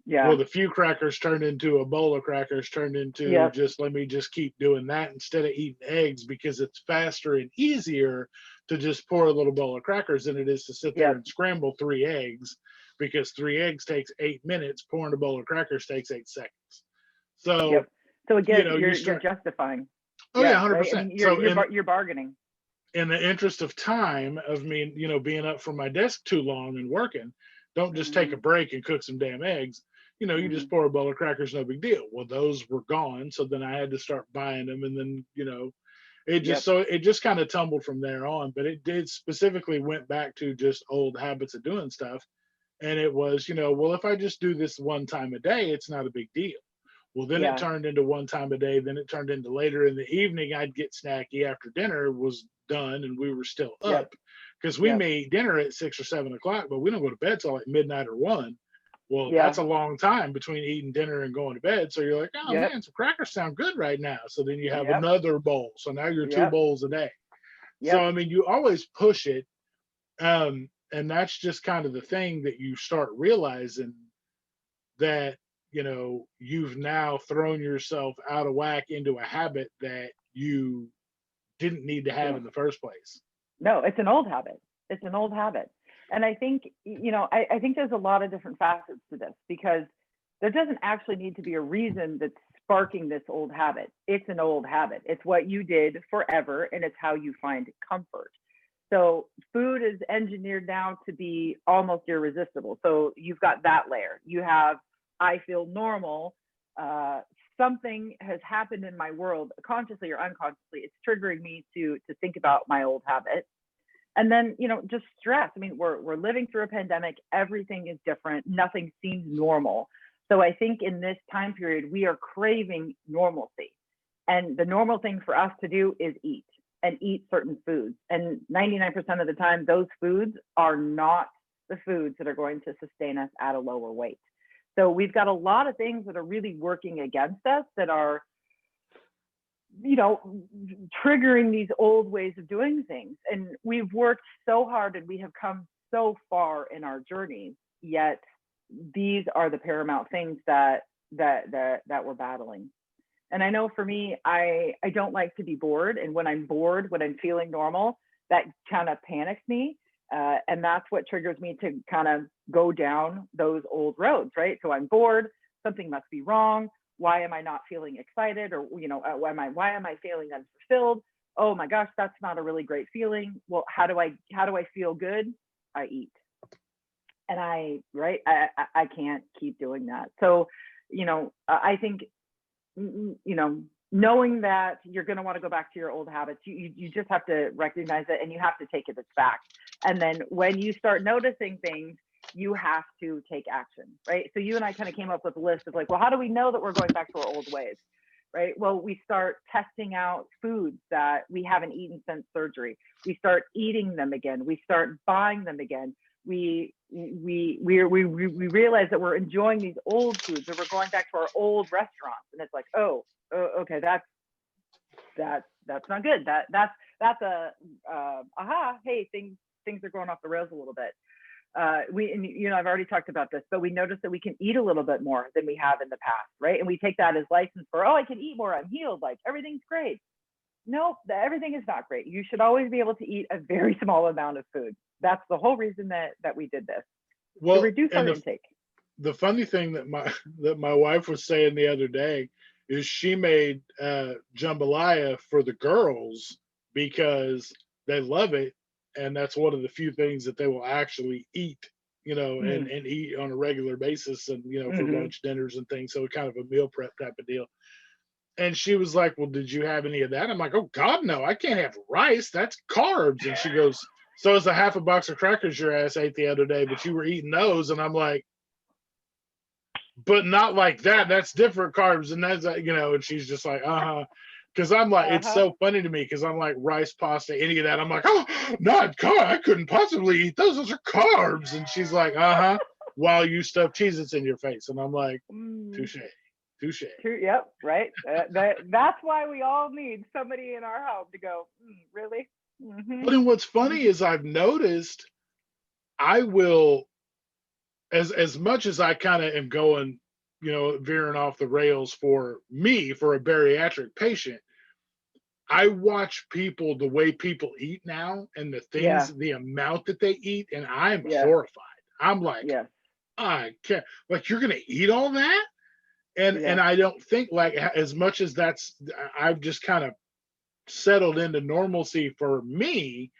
Yeah. Well, the few crackers turned into a bowl of crackers, turned into just, let me just keep doing that instead of eating eggs, because it's faster and easier to just pour a little bowl of crackers than it is to sit there and scramble 3 eggs, because 3 eggs takes 8 minutes. Pouring a bowl of crackers takes 8 seconds. So, so again, you're justifying. Oh yeah, 100%. Right? I mean, you're bargaining. In the interest of time of me, being up from my desk too long and working, Don't just take a Mhm. break and cook some damn eggs. You just Mhm. pour a bowl of crackers, no big deal. Well, those were gone. So then I had to start buying them. And then, Yep. it just kind of tumbled from there on. But it did specifically went back to just old habits of doing stuff. And it was, well, if I just do this one time a day, it's not a big deal. Well, then it Yeah. turned into one time a day. Then it turned into later in the evening. I'd get snacky after dinner was done and we were still up Yep. because we Yep. may eat dinner at 6 or 7 o'clock, but we don't go to bed till like midnight or one. Well, that's Yeah. a long time between eating dinner and going to bed. So you're like, oh Yep. man, some crackers sound good right now. So then you have Yep. another bowl. So now you're two Yep. bowls a day. So, Yep. I mean, you always push it. And that's just kind of the thing that you start realizing that you've now thrown yourself out of whack into a habit that you didn't need to have Yeah. in the first place. No, it's an old habit. It's an old habit. And I think, I think there's a lot of different facets to this because there doesn't actually need to be a reason that's sparking this old habit. It's an old habit. It's what you did forever and it's how you find comfort. So food is engineered now to be almost irresistible. So you've got that layer. You have, I feel normal. Uh, Something has happened in my world, consciously or unconsciously. It's triggering me to think about my old habit. And then, just stress. I mean, we're living through a pandemic. Everything is different. Nothing seems normal. So I think in this time period, we are craving normalcy. And the normal thing for us to do is eat and eat certain foods. And 99% of the time, those foods are not the foods that are going to sustain us at a lower weight. So we've got a lot of things that are really working against us that are, you know, triggering these old ways of doing things. And we've worked so hard and we have come so far in our journeys, yet these are the paramount things that we're battling. And I know for me, I don't like to be bored. And when I'm bored, when I'm feeling normal, that kind of panics me. And that's what triggers me to kind of go down those old roads, right? So I'm bored, something must be wrong. Why am I not feeling excited? Or, why am I feeling unfulfilled? Oh my gosh, that's not a really great feeling. Well, how do I feel good? I eat. And I can't keep doing that. So, I think knowing that you're going to want to go back to your old habits, you just have to recognize it and you have to take it as fact. And then when you start noticing things, you have to take action, right? So you and I kind of came up with a list of like, well, how do we know that we're going back to our old ways? Right. Well, we start testing out foods that we haven't eaten since surgery. We start eating them again. We start buying them again. We realize that we're enjoying these old foods, or we're going back to our old restaurants, and it's like, okay, that's not good. That's a aha. Hey, things are going off the rails a little bit. I've already talked about this, but we notice that we can eat a little bit more than we have in the past, right? And we take that as license for, I can eat more. I'm healed. Like everything's great. No, everything is not great. You should always be able to eat a very small amount of food. That's the whole reason that we did this, to Well, reduce and our the intake. the funny thing that my wife was saying the other day is she made jambalaya for the girls because they love it, and that's one of the few things that they will actually eat, Mm. and eat on a regular basis, and for Mm-hmm. lunch, dinners, and things. So kind of a meal prep type of deal. And she was like, "Well, did you have any of that?" I'm like, "Oh God, no! I can't have rice. That's carbs." And she goes, "So it's a half a box of crackers your ass ate the other day, but you were eating those." And I'm like, "But not like that. That's different carbs." And that's And she's just like, "Uh huh." Because I'm like, it's Uh-huh. so funny to me because I'm like rice, pasta, any of that. I'm like, "Oh, not carb. I couldn't possibly eat those. Those are carbs." And she's like, "Uh huh." While you stuff Cheez-Its in your face, and I'm like, Mm. "Touche, touche." True. Yep. Right. That's why we all need somebody in our home to go. Really? Mm-hmm. But then what's funny Mm-hmm. is I've noticed I will, as much as I kind of am going, veering off the rails for me for a bariatric patient. I watch people the way people eat now and Yeah. the amount that they eat, and I'm Yeah. horrified. I'm like, Yes. I can't, like, you're gonna eat all that, and Yes. I don't think like as much as I've just kind of settled into normalcy for me.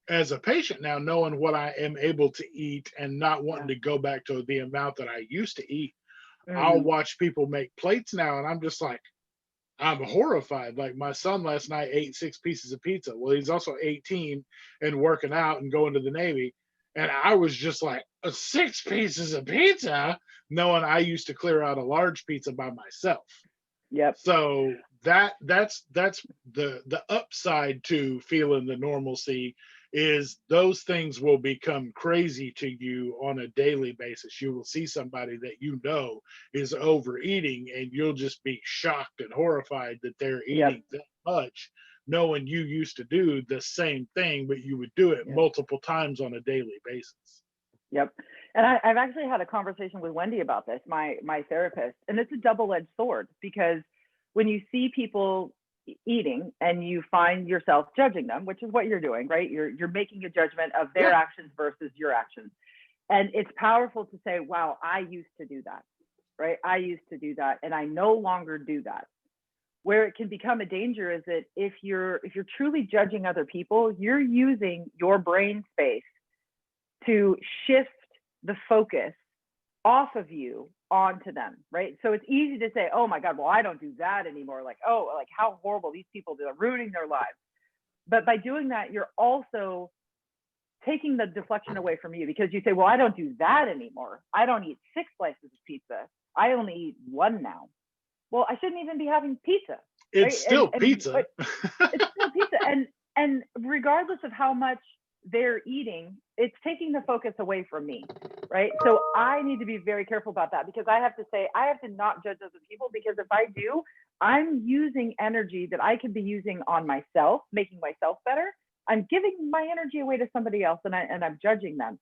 as a patient now, knowing what I am able to eat and not wanting Yeah. to go back to the amount that I used to eat, I'll Hmm. watch people make plates now, and I'm just like, I'm horrified. Like my son last night ate 6 pieces of pizza. Well, he's also 18 and working out and going to the Navy. And I was just like, 6 pieces of pizza, knowing I used to clear out a large pizza by myself. Yep. So that's the upside to feeling the normalcy is those things will become crazy to you on a daily basis. You will see somebody that you know is overeating and you'll just be shocked and horrified that they're Yep. eating that much, knowing you used to do the same thing, but you would do it Yep. multiple times on a daily basis. Yep. And I've actually had a conversation with Wendy about this, my therapist, and it's a double-edged sword because when you see people eating and you find yourself judging them, which is what you're doing, right? You're making a judgment of their Yeah. actions versus your actions. And it's powerful to say, wow, I used to do that, right? I used to do that and I no longer do that. Where it can become a danger is that if you're truly judging other people, you're using your brain space to shift the focus off of you onto them, right? So it's easy to say, oh my God, well, I don't do that anymore. Like, oh, like how horrible these people are ruining their lives. But by doing that, you're also taking the deflection away from you because you say, well, I don't do that anymore. I don't eat 6 slices of pizza. I only eat one now. Well, I shouldn't even be having pizza, It's right? And still and but pizza. it's still pizza. And regardless of how much they're eating, it's taking the focus away from me, right? So I need to be very careful about that because I have to say I have to not judge other people because if I do, I'm using energy that I could be using on myself, making myself better. I'm giving my energy away to somebody else, and I'm judging them.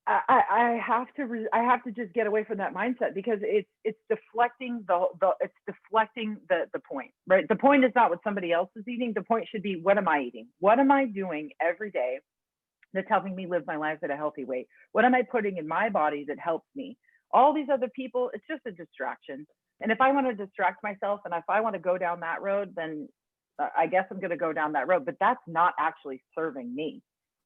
I have to I have to just get away from that mindset because it's deflecting the point, right? The point is not what somebody else is eating. The point should be what am I eating? What am I doing every day that's helping me live my life at a healthy weight? What am I putting in my body that helps me? All these other people, it's just a distraction. And if I want to distract myself and if I want to go down that road, then I guess I'm going to go down that road. But that's not actually serving me.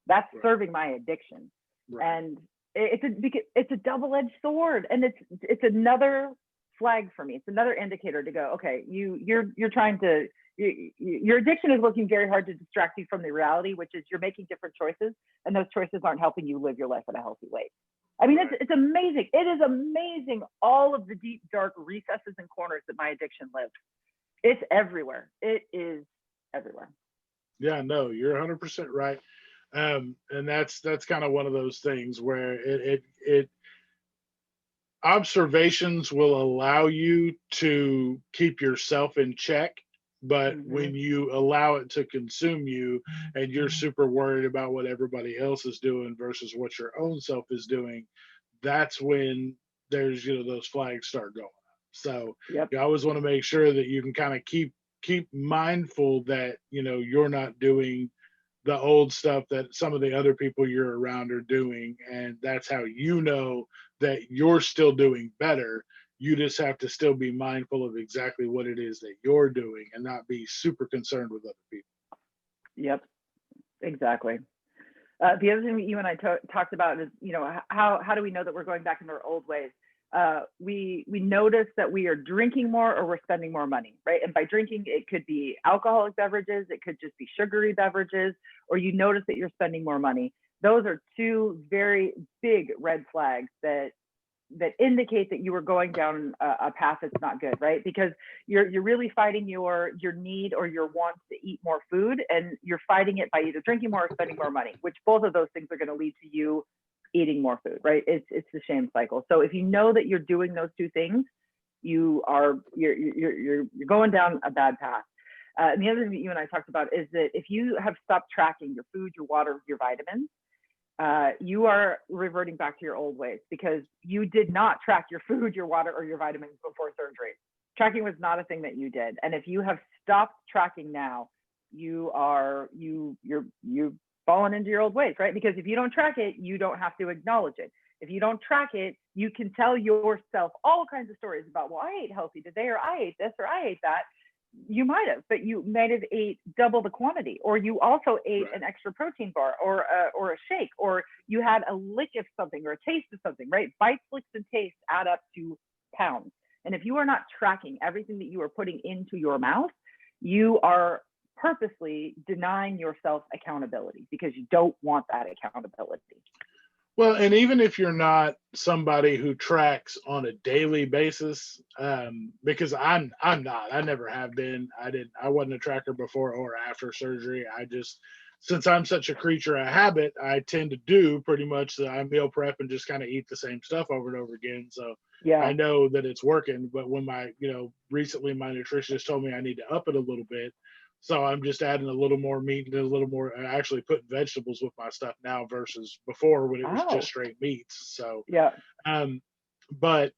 That's Right. serving my addiction. Right. And it's a double-edged sword, and it's another flag for me. It's another indicator to go, okay, you're trying to your addiction is working very hard to distract you from the reality, which is you're making different choices, and those choices aren't helping you live your life at a healthy weight. I mean, Right. it's amazing. It is amazing all of the deep, dark recesses and corners that my addiction lives. It's everywhere. It is everywhere. Yeah, no, you're 100% right. And that's kind of one of those things where it observations will allow you to keep yourself in check, but Hmm. when you allow it to consume you and you're super worried about what everybody else is doing versus what your own self is doing, that's when there's those flags start going up. So Yep. you always want to make sure that you can kind of keep mindful that you're not doing the old stuff that some of the other people you're around are doing, and that's how that you're still doing better. You just have to still be mindful of exactly what it is that you're doing and not be super concerned with other people. Yep. Exactly. The other thing that you and I talked about is, how do we know that we're going back into our old ways? We notice that we are drinking more or we're spending more money, right? And by drinking, it could be alcoholic beverages, it could just be sugary beverages, or you notice that you're spending more money. Those are two very big red flags that indicate that you were going down a path that's not good, right? Because you're really fighting your need or your want to eat more food, and you're fighting it by either drinking more or spending more money, which both of those things are going to lead to you eating more food, right? It's the shame cycle. So if you know that you're doing those two things, you're going down a bad path. And the other thing that you and I talked about is that if you have stopped tracking your food, your water, your vitamins, you are reverting back to your old ways because you did not track your food, your water, or your vitamins before surgery. Tracking was not a thing that you did. And if you have stopped tracking now, you've fallen into your old ways, right? Because if you don't track it, you don't have to acknowledge it. If you don't track it, you can tell yourself all kinds of stories about, well, I ate healthy today, or I ate this, or I ate that. You might have, but you might have ate double the quantity, or you also ate Right. an extra protein bar, or a shake, or you had a lick of something or a taste of something, right? Bites, licks, and tastes add up to pounds. And if you are not tracking everything that you are putting into your mouth, you are purposely denying yourself accountability because you don't want that accountability. Well, and even if you're not somebody who tracks on a daily basis, because I'm not, I never have been. I wasn't a tracker before or after surgery. I just, since I'm such a creature of habit, I tend to do pretty much that. I meal prep and just kind of eat the same stuff over and over again. So I Yeah. know that it's working. But when recently my nutritionist told me I need to up it a little bit, so I'm just adding a little more meat and a little more, actually putting vegetables with my stuff now versus before when it was just Oh, straight meats. So, yeah. um, but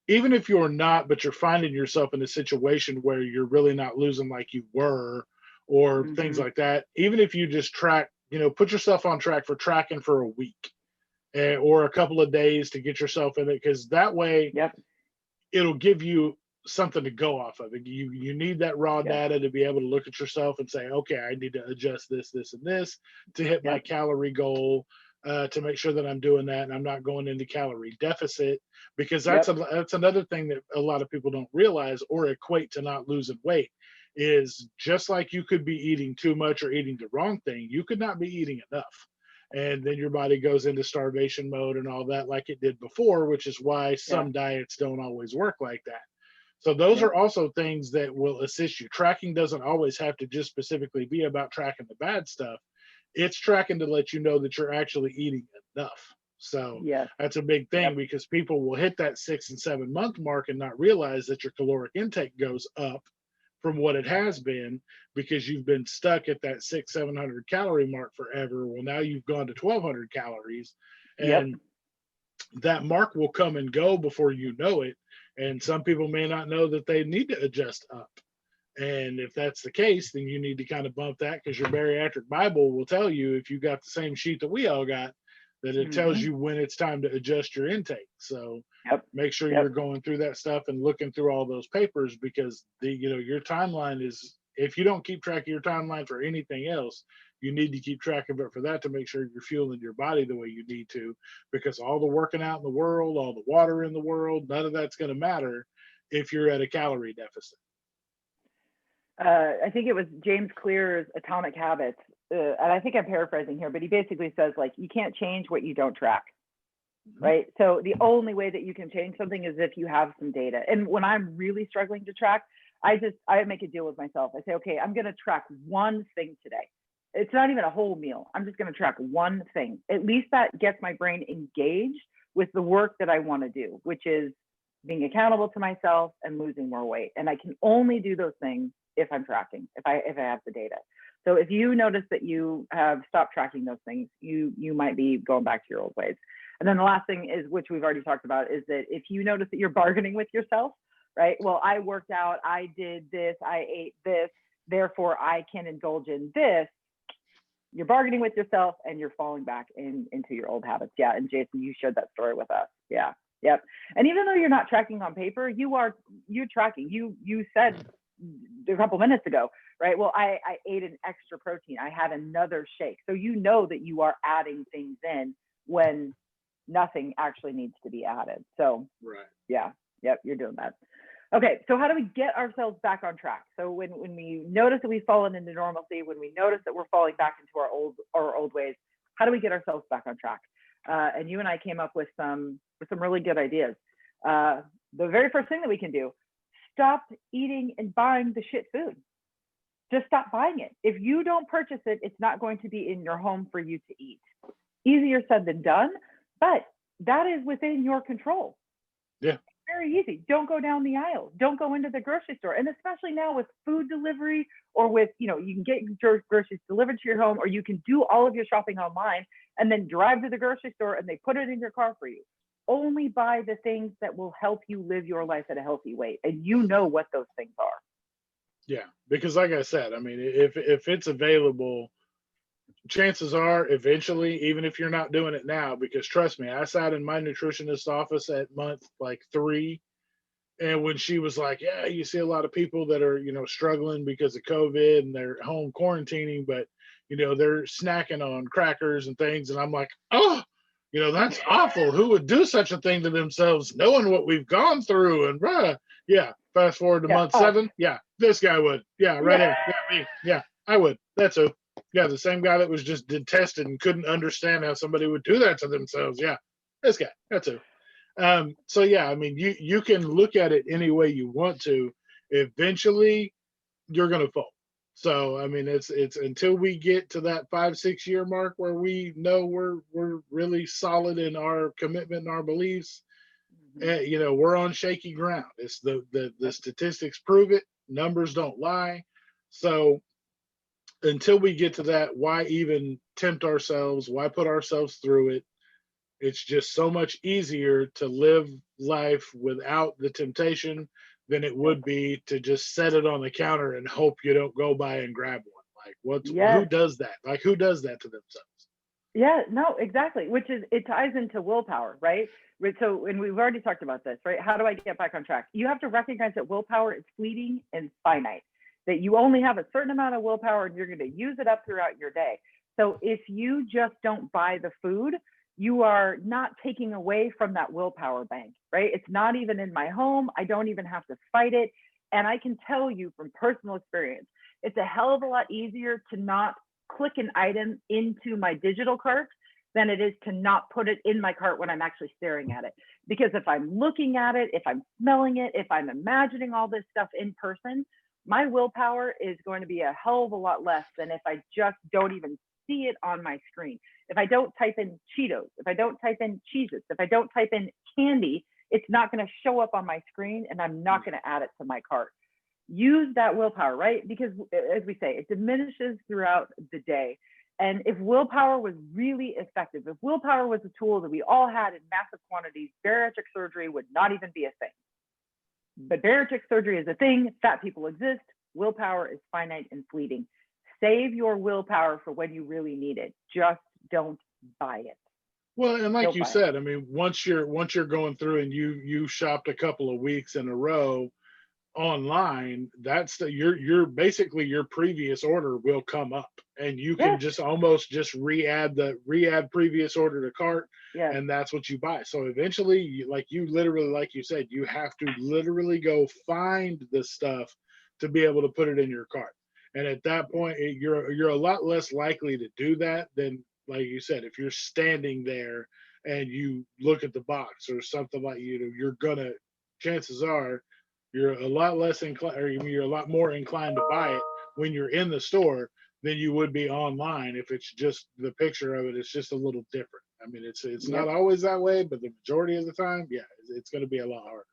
even if you're not, but you're finding yourself in a situation where you're really not losing like you were, or things Hmm. like that, even if you just track, put yourself on track for tracking for a week, or a couple of days to get yourself in it, because that way Yep. it'll give you something to go off of. You need that raw Yes. data to be able to look at yourself and say, okay, I need to adjust this, this, and this to hit my Yep. calorie goal. To make sure that I'm doing that and I'm not going into calorie deficit, because Yep. that's another thing that a lot of people don't realize or equate to not losing weight. Is just like you could be eating too much or eating the wrong thing, you could not be eating enough, and then your body goes into starvation mode and all that like it did before, which is why Yeah. some diets don't always work like that. So those Yep. are also things that will assist you. Tracking doesn't always have to just specifically be about tracking the bad stuff. It's tracking to let you know that you're actually eating enough. So Yes. that's a big thing, Yep. because people will hit that 6 and 7 month mark and not realize that your caloric intake goes up from what it has been, because you've been stuck at that 700 calorie mark forever. Well, now you've gone to 1,200 calories, Yep. and that mark will come and go before you know it. And some people may not know that they need to adjust up. And if that's the case, then you need to kind of bump that, because your bariatric Bible will tell you, if you got the same sheet that we all got, that it tells Hmm. you when it's time to adjust your intake. So Yep. make sure you're Yep. going through that stuff and looking through all those papers, because your timeline is, if you don't keep track of your timeline for anything else, you need to keep track of it for that, to make sure you're fueling your body the way you need to, because all the working out in the world, all the water in the world, none of that's going to matter if you're at a calorie deficit. I think it was James Clear's Atomic Habits, and I think I'm paraphrasing here, but he basically says, like, you can't change what you don't track, Mhm. right? So the only way that you can change something is if you have some data. And when I'm really struggling to track, I make a deal with myself. I say, okay, I'm going to track one thing today. It's not even a whole meal. I'm just going to track one thing. At least that gets my brain engaged with the work that I want to do, which is being accountable to myself and losing more weight. And I can only do those things if I'm tracking, if I have the data. So if you notice that you have stopped tracking those things, you might be going back to your old ways. And then the last thing is, which we've already talked about, is that if you notice that you're bargaining with yourself, right? Well, I worked out, I did this, I ate this, therefore I can indulge in this. You're bargaining with yourself and you're falling back into your old habits. Yeah. And Jason, you shared that story with us. Yeah. Yep. And even though you're not tracking on paper, you're tracking. You said a couple minutes ago, right? Well, I ate an extra protein. I had another shake. So you know that you are adding things in when nothing actually needs to be added. So Right. yeah, yep, you're doing that. Okay, so how do we get ourselves back on track? So when we notice that we've fallen into normalcy, when we notice that we're falling back into our old ways, how do we get ourselves back on track? And you and I came up with some really good ideas. The very first thing that we can do: stop eating and buying the shit food. Just stop buying it. If you don't purchase it, it's not going to be in your home for you to eat. Easier said than done, but that is within your control. Yeah. Very easy. Don't go down the aisle. Don't go into the grocery store. And especially now with food delivery, or with, you can get your groceries delivered to your home, or you can do all of your shopping online and then drive to the grocery store and they put it in your car for you. Only buy the things that will help you live your life at a healthy weight. And you know what those things are. Yeah. Because like I said, I mean, if it's available, chances are eventually, even if you're not doing it now, because trust me, I sat in my nutritionist office at month like 3, And when she was like, yeah, you see a lot of people that are, struggling because of COVID and they're home quarantining, but, they're snacking on crackers and things. And I'm like, oh, that's awful. Who would do such a thing to themselves knowing what we've gone through? And yeah, fast forward to Yeah. month 7. Yeah, this guy would. Yeah, right Yeah. there. Yeah, me. Yeah, I would. That's who. Yeah, the same guy that was just detested and couldn't understand how somebody would do that to themselves. Yeah, this guy. That's who. So yeah, I mean, you can look at it any way you want to. Eventually, you're gonna fall. So I mean, it's until we get to that 5-6 year mark where we know we're really solid in our commitment and our beliefs. Mhm. We're on shaky ground. It's the Yep. statistics prove it. Numbers don't lie. So until we get to that, why even tempt ourselves? Why put ourselves through it? It's just so much easier to live life without the temptation than it Yep. would be to just set it on the counter and hope you don't go by and grab one. Like who Yes. does that? Like who does that to themselves? Yeah, no, exactly. Which is, it ties into willpower, right? So, and we've already talked about this, right? How do I get back on track? You have to recognize that willpower is fleeting and finite, that you only have a certain amount of willpower and you're going to use it up throughout your day. So, if you just don't buy the food, you are not taking away from that willpower bank, right? It's not even in my home. I don't even have to fight it. And I can tell you from personal experience, it's a hell of a lot easier to not click an item into my digital cart than it is to not put it in my cart when I'm actually staring at it. Because if I'm looking at it, if I'm smelling it, if I'm imagining all this stuff in person, my willpower is going to be a hell of a lot less than if I just don't even see it on my screen. If I don't type in Cheetos, if I don't type in Cheez-Its, if I don't type in candy, it's not going to show up on my screen and I'm not going to add it to my cart. Use that willpower, right? Because as we say, it diminishes throughout the day. And if willpower was really effective, if willpower was a tool that we all had in massive quantities, bariatric surgery would not even be a thing. But bariatric surgery is a thing, fat people exist, willpower is finite and fleeting. Save your willpower for when you really need it. Just don't buy it. Well, and like Don't you buy it. said, I mean, once you're going through and you shopped a couple of weeks in a row online, that's you're basically your previous order will come up and you can Yes, just almost just re-add previous order to cart, yes, and that's what you buy. So eventually like you literally, like you said, you have to literally go find the stuff to be able to put it in your cart. And at that yes, point you're a lot less likely to do that than, like you said, if you're standing there and you look at the box or something, like you're gonna, chances are you're a lot less inclined, or you're a lot more inclined to buy it when you're in the store than you would be online. If it's just the picture of it, it's just a little different. I mean, it's not yep. always that way, but the majority of the time, yeah, it's going to be a lot harder.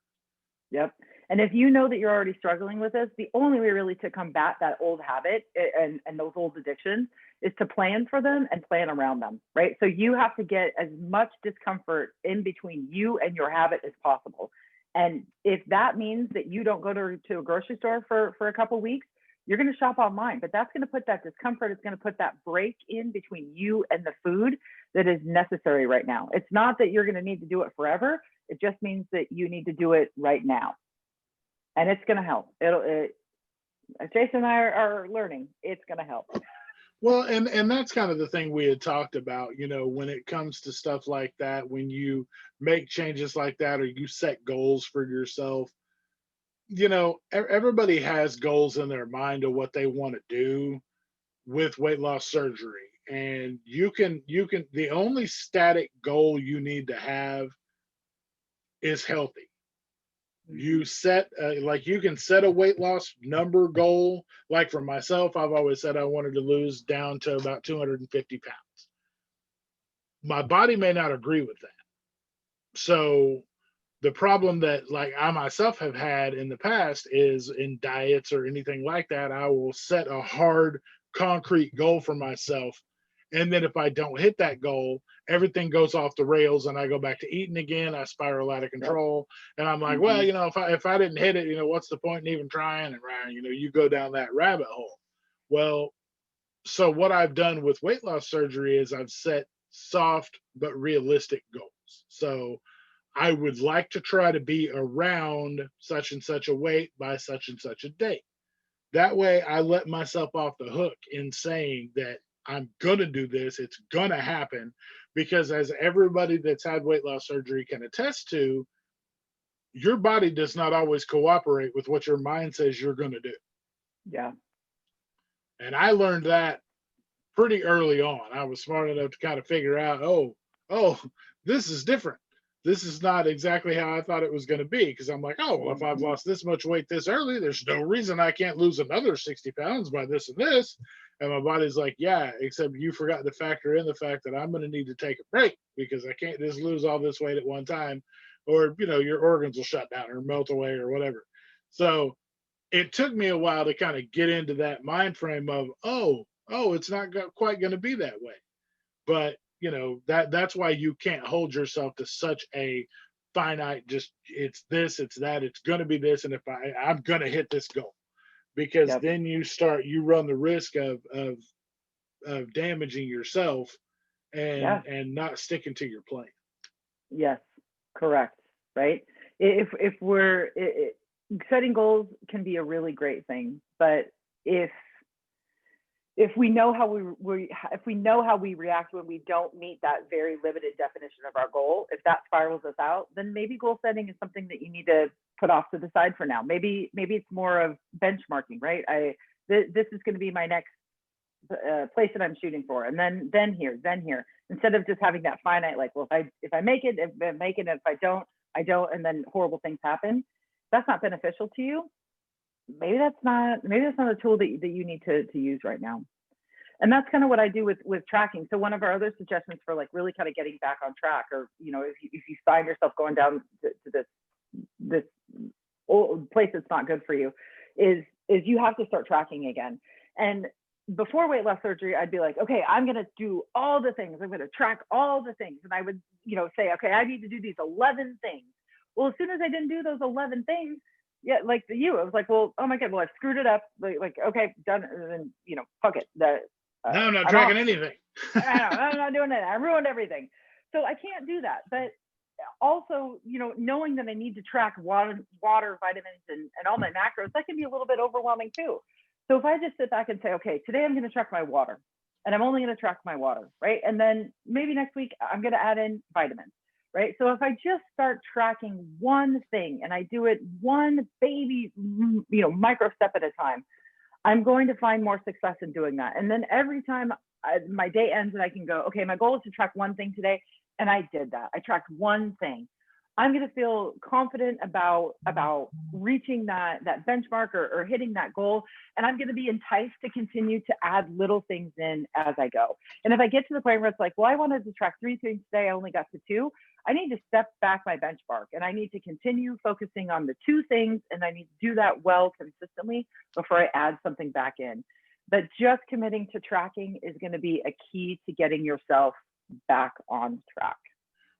Yep. And if you know that you're already struggling with this, the only way really to combat that old habit and those old addictions is to plan for them and plan around them, right? So you have to get as much discomfort in between you and your habit as possible. And if that means that you don't go to a grocery store for a couple of weeks, you're going to shop online, but that's going to put that discomfort, it's going to put that break in between you and the food that is necessary right now. It's not that you're going to need to do it forever. It just means that you need to do it right now, and it's going to help. Jason and I are learning. It's going to help. Well, and that's kind of the thing we had talked about, when it comes to stuff like that, when you make changes like that or you set goals for yourself, everybody has goals in their mind of what they want to do with weight loss surgery. And you can the only static goal you need to have is healthy. Mm-hmm. You set like you can set a weight loss number goal. Like for myself, I've always said I wanted to lose down to about 250 pounds. My body may not agree with that. So the problem that like I myself have had in the past is in diets or anything like that, I will set a hard concrete goal for myself. And then if I don't hit that goal, everything goes off the rails and I go back to eating again. I spiral out of Yep. control. And I'm like, well, Mm-hmm. if I didn't hit it, what's the point in even trying? And you go down that rabbit hole. Well, so what I've done with weight loss surgery is I've set soft but realistic goals. So I would like to try to be around such and such a weight by such and such a date. That way I let myself off the hook in saying that I'm going to do this, it's going to happen, because as everybody that's had weight loss surgery can attest to, your body does not always cooperate with what your mind says you're going to do. Yeah. And I learned that pretty early on. I was smart enough to kind of figure out, oh, this is different. This is not exactly how I thought it was going to be. Because I'm like, oh, well, if I've lost this much weight this early, there's no reason I can't lose another 60 pounds by this and this. And my body's like, yeah, except you forgot to factor in the fact that I'm going to need to take a break because I can't just lose all this weight at one time, or, your organs will shut down or melt away or whatever. So it took me a while to kind of get into that mind frame of, it's not quite going to be that way. But that's why you can't hold yourself to such a finite, just it's this, it's that, it's going to be this, and if I'm going to hit this goal, because then you run the risk of damaging yourself and not sticking to your plan. Yes, correct. Right. If we're setting goals can be a really great thing, but if we know how we react when we don't meet that very limited definition of our goal, if that spirals us out, then maybe goal setting is something that you need to put off to the side for now. Maybe it's more of benchmarking, right? This is going to be my next place that I'm shooting for, and then here, instead of just having that finite, like, well, if I make it, if I don't, I don't, and then horrible things happen. That's not beneficial to you. Maybe that's not a tool that you need to use right now. And that's kind of what I do with tracking. So one of our other suggestions for like really kind of getting back on track, or if you find yourself going down to this old place that's not good for you, is you have to start tracking again. And before weight loss surgery, I'd be like, okay, I'm going to do all the things. I'm going to track all the things. And I would, say, okay, I need to do these 11 things. Well, as soon as I didn't do those 11 things, I was like, well, oh my God, well, I screwed it up. Like, okay, done. And then, fuck it. No, I'm not tracking anything. I'm not doing it. I ruined everything. So I can't do that. But also, knowing that I need to track water, vitamins, and all my macros, that can be a little bit overwhelming too. So if I just sit back and say, okay, today I'm going to track my water, and I'm only going to track my water, right? And then maybe next week I'm going to add in vitamins, right? So if I just start tracking one thing and I do it one baby, micro step at a time, I'm going to find more success in doing that. And then every time my day ends and I can go, okay, my goal is to track one thing today, and I did that. I tracked one thing. I'm going to feel confident about reaching that benchmark or hitting that goal. And I'm going to be enticed to continue to add little things in as I go. And if I get to the point where it's like, well, I wanted to track 3 things today, I only got to 2, I need to step back my benchmark, and I need to continue focusing on the 2 things. And I need to do that well consistently before I add something back in. But just committing to tracking is going to be a key to getting yourself back on track.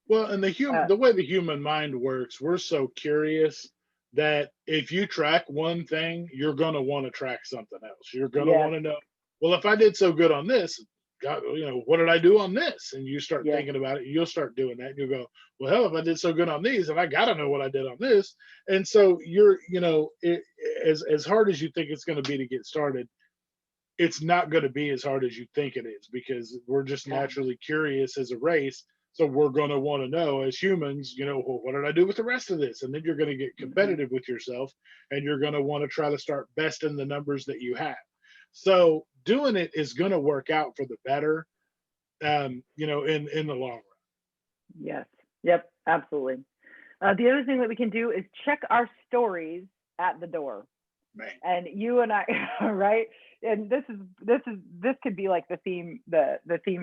Well, and the way the human mind works, we're so curious that if you track one thing, you're going to want to track something else. You're going to want to know, well, if I did so good on this, God, what did I do on this? And you start thinking about it, you'll start doing that. And you'll go, well, hell, if I did so good on these, and I got to know what I did on this. And so you're, as hard as you think it's going to be to get started, it's not going to be as hard as you think it is, because we're just naturally curious as a race. So we're going to want to know as humans, well, what did I do with the rest of this? And then you're going to get competitive with yourself, and you're going to want to try to start besting the numbers that you have. So doing it is going to work out for the better, in the long run. Yes. Yep. Absolutely. The other thing that we can do is check our stories at the door. Man. And you and I, right? And this could be like the theme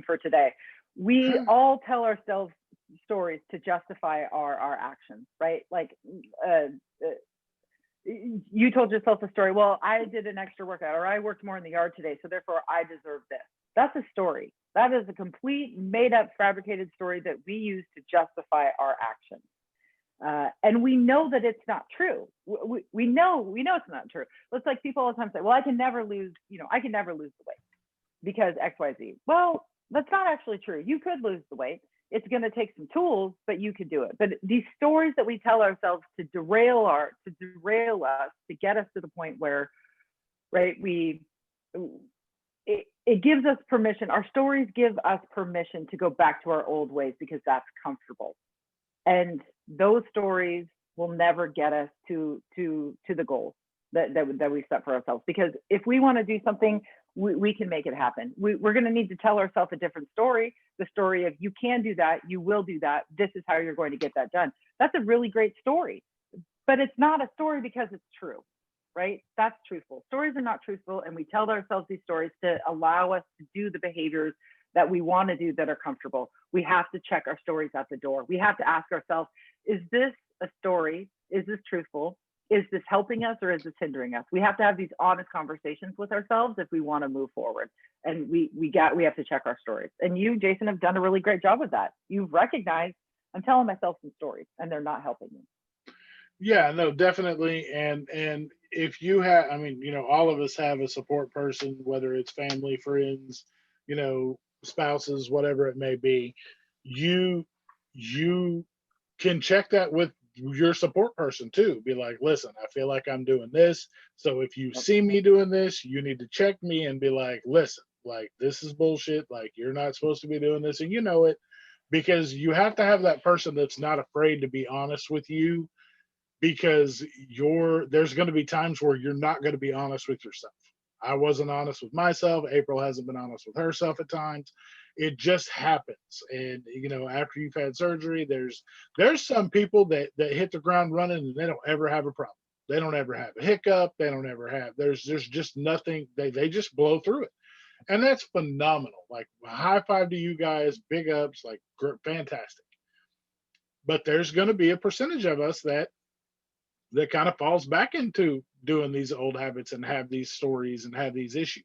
for today. We all tell ourselves stories to justify our actions, right? Like you told yourself a story. Well, I did an extra workout, or I worked more in the yard today, so therefore I deserve this. That's a story. That is a complete made up, fabricated story that we use to justify our actions. And we know that it's not true. We know it's not true. It's like people all the time say, well, I can never lose the weight because X, Y, Z. Well, that's not actually true. You could lose the weight. It's going to take some tools, but you can do it. But these stories that we tell ourselves to derail us, to get us to the point where, right, it gives us permission. Our stories give us permission to go back to our old ways because that's comfortable. And those stories will never get us to the goals that we set for ourselves. Because if we want to do something, we can make it happen. We're going to need to tell ourselves a different story. The story of, you can do that, you will do that, this is how you're going to get that done. That's a really great story, but it's not a story because it's true, right? That's truthful. Stories are not truthful, and we tell ourselves these stories to allow us to do the behaviors that we want to do that are comfortable. We have to check our stories at the door. We have to ask ourselves, is this a story? Is this truthful? Is this helping us, or is this hindering us? We have to have these honest conversations with ourselves if we want to move forward. And we have to check our stories. And you, Jason, have done a really great job with that. You've recognized, I'm telling myself some stories and they're not helping me. Yeah, no, definitely. And if you have, I mean, all of us have a support person, whether it's family, friends, spouses, whatever it may be. You can check that with your support person too. Be like, listen, I feel like I'm doing this. So if you see me doing this, you need to check me and be like, listen, like, this is bullshit. Like, you're not supposed to be doing this, and you know it, because you have to have that person that's not afraid to be honest with you, because there's going to be times where you're not going to be honest with yourself. I wasn't honest with myself. April hasn't been honest with herself at times. It just happens. And after you've had surgery, there's some people that hit the ground running and they don't ever have a problem. They don't ever have a hiccup. They don't ever have, there's just nothing. They just blow through it. And that's phenomenal. Like, high five to you guys, big ups, like, fantastic. But there's going to be a percentage of us that kind of falls back into doing these old habits and have these stories and have these issues.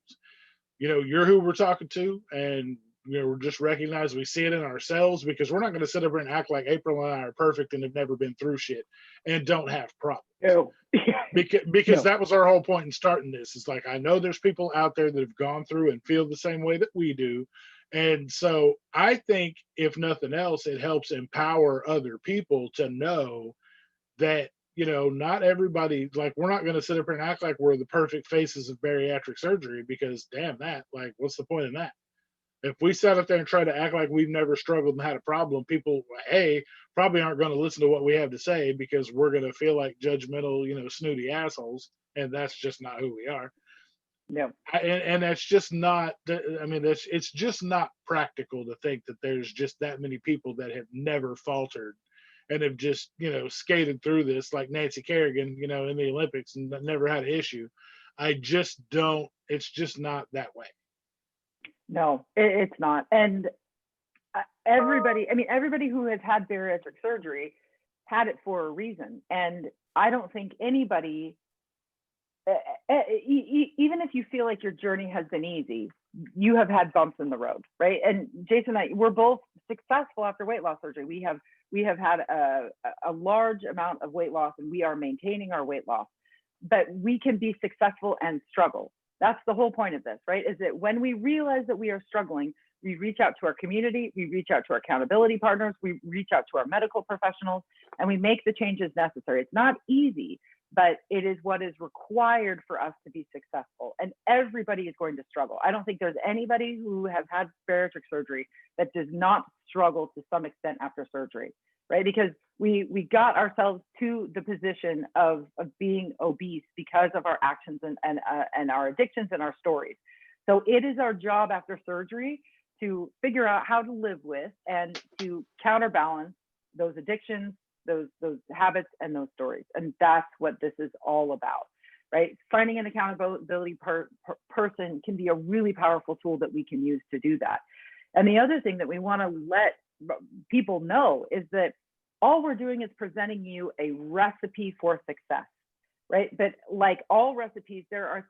You're who we're talking to, and we're just recognize we see it in ourselves, because we're not going to sit up here and act like April and I are perfect and have never been through shit and don't have problems. No. because that was our whole point in starting this. It's like, I know there's people out there that have gone through and feel the same way that we do. And so I think, if nothing else, it helps empower other people to know that, not everybody, like, we're not going to sit up here and act like we're the perfect faces of bariatric surgery, because damn that, like, what's the point in that? If we sat up there and try to act like we've never struggled and had a problem, people, probably aren't going to listen to what we have to say, because we're going to feel like judgmental, snooty assholes. And that's just not who we are. No. And that's just not, it's just not practical to think that there's just that many people that have never faltered and have just, skated through this like Nancy Kerrigan, in the Olympics, and never had an issue. I just don't, it's just not that way. No, it's not. And everybody who has had bariatric surgery had it for a reason. And I don't think anybody, even if you feel like your journey has been easy, you have had bumps in the road, right? And Jason and I, we're both successful after weight loss surgery. We have had a large amount of weight loss, and we are maintaining our weight loss. But we can be successful and struggle. That's the whole point of this, right? Is that when we realize that we are struggling, we reach out to our community, we reach out to our accountability partners, we reach out to our medical professionals, and we make the changes necessary. It's not easy, but it is what is required for us to be successful. And everybody is going to struggle. I don't think there's anybody who has had bariatric surgery that does not struggle to some extent after surgery, right? Because we got ourselves to the position of being obese because of our actions and our addictions and our stories. So it is our job after surgery to figure out how to live with and to counterbalance those addictions, those habits, and those stories. And that's what this is all about, right? Finding an accountability person can be a really powerful tool that we can use to do that. And the other thing that we want to let people know is that all we're doing is presenting you a recipe for success, right? But like all recipes, there are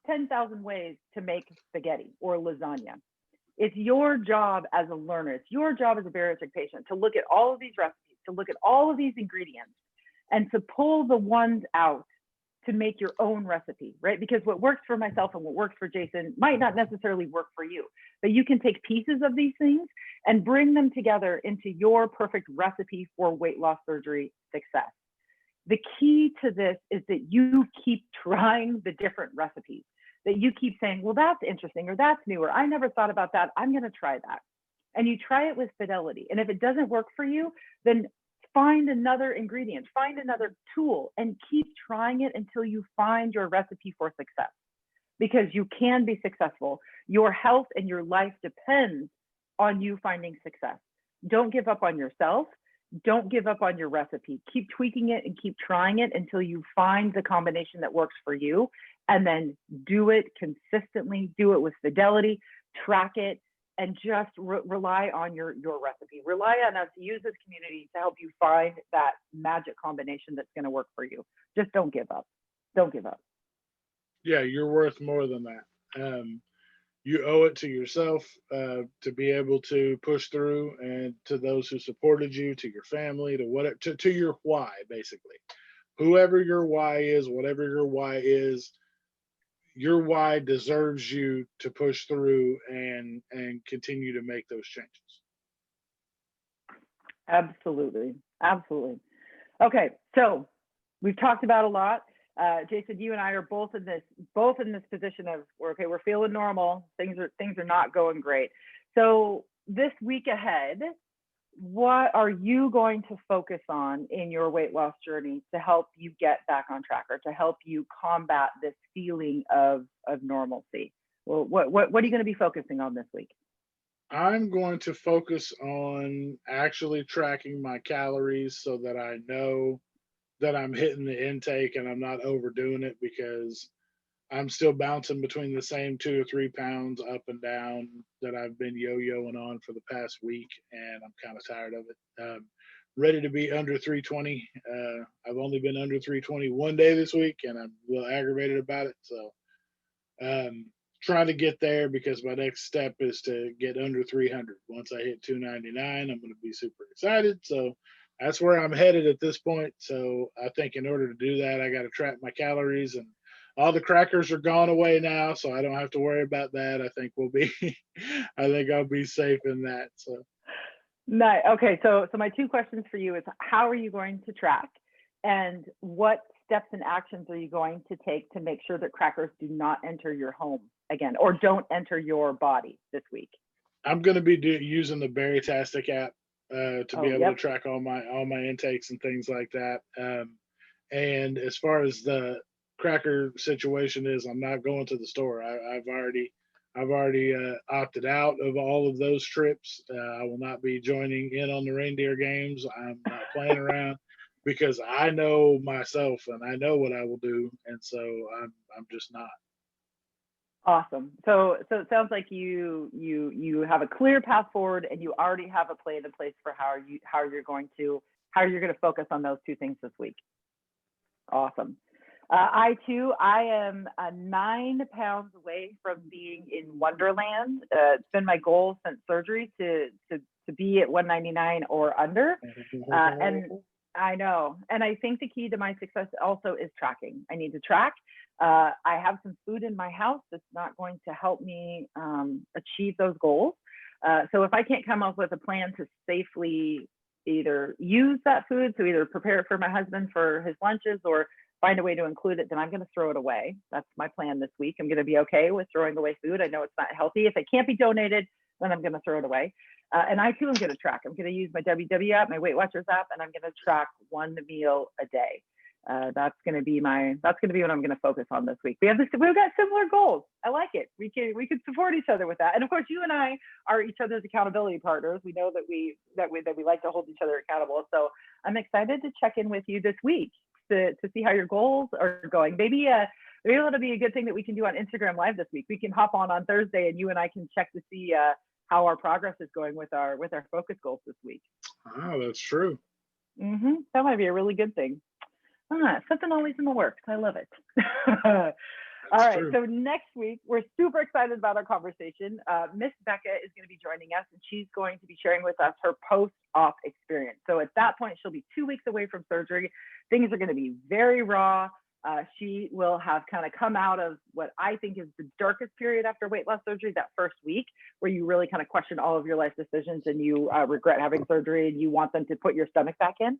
10,000 ways to make spaghetti or lasagna. It's your job as a learner, it's your job as a bariatric patient to look at all of these recipes, to look at all of these ingredients, and to pull the ones out to make your own recipe, right? Because what works for myself and what works for Jason might not necessarily work for you, but you can take pieces of these things and bring them together into your perfect recipe for weight loss surgery success. The key to this is that you keep trying the different recipes, that you keep saying, well, that's interesting, or that's new, or I never thought about that. I'm going to try that. And you try it with fidelity. And if it doesn't work for you, then find another ingredient, find another tool, and keep trying it until you find your recipe for success. Because you can be successful. Your health and your life depends on you finding success. Don't give up on yourself. Don't give up on your recipe. Keep tweaking it and keep trying it until you find the combination that works for you. And then do it consistently, do it with fidelity, track it, and just rely on your recipe. Rely on us. Use this community to help you find that magic combination that's going to work for you. Just don't give up. Don't give up. Yeah, you're worth more than that. You owe it to yourself to be able to push through, and to those who supported you, to your family, to whatever, to your why, basically. Whoever your why is, whatever your why deserves you to push through and continue to make those changes. Absolutely. Absolutely. Okay. So we've talked about a lot. Jason, you and I are both in this position of, okay, we're feeling normal. Things are not going great. So this week ahead, what are you going to focus on in your weight loss journey to help you get back on track, or to help you combat this feeling of normalcy? Well, what are you going to be focusing on this week? I'm going to focus on actually tracking my calories so that I know that I'm hitting the intake and I'm not overdoing it, because I'm still bouncing between the same 2 or 3 pounds up and down that I've been yo-yoing on for the past week, and I'm kind of tired of it. Ready to be under 320. I've only been under 320 one day this week, and I'm a little aggravated about it. So, trying to get there, because my next step is to get under 300. Once I hit 299, I'm going to be super excited. So that's where I'm headed at this point. So I think in order to do that, I got to track my calories, and all the crackers are gone away now, so I don't have to worry about that. I think I think I'll be safe in that. So. Nice. Okay. So my two questions for you is, how are you going to track, and what steps and actions are you going to take to make sure that crackers do not enter your home again, or don't enter your body this week? I'm going to be using the Bariatric app to be able to track all my intakes and things like that. And as far as the cracker situation is, I'm not going to the store. I've already opted out of all of those trips. I will not be joining in on the reindeer games. I'm not playing around, because I know myself and I know what I will do, and so I'm just not. Awesome. So it sounds like you have a clear path forward, and you already have a plan in place for how you're going to focus on those two things this week. Awesome. I am 9 pounds away from being in Wonderland. It's been my goal since surgery to be at 199 or under. And I know. And I think the key to my success also is tracking. I need to track. I have some food in my house that's not going to help me achieve those goals. So if I can't come up with a plan to safely either use that food, so either prepare it for my husband for his lunches, or find a way to include it, then I'm going to throw it away. That's my plan this week. I'm going to be okay with throwing away food. I know it's not healthy. If it can't be donated, then I'm going to throw it away. And I too am going to track. I'm going to use my WW app, my Weight Watchers app, and I'm going to track one meal a day. That's going to be what I'm going to focus on this week. We've got similar goals. I like it. We can support each other with that. And of course, you and I are each other's accountability partners. We know that we like to hold each other accountable. So I'm excited to check in with you this week to see how your goals are going. Maybe it'll be a good thing that we can do on Instagram Live this week. We can hop on Thursday, and you and I can check to see how our progress is going with our focus goals this week. Oh, that's true. That might be a really good thing. Something always in the works. I love it. All right. True. So next week, we're super excited about our conversation. Miss Becca is going to be joining us, and she's going to be sharing with us her post-op experience. So at that point, she'll be 2 weeks away from surgery. Things are going to be very raw, She will have kind of come out of what I think is the darkest period after weight loss surgery, that first week where you really kind of question all of your life decisions and you regret having surgery and you want them to put your stomach back in.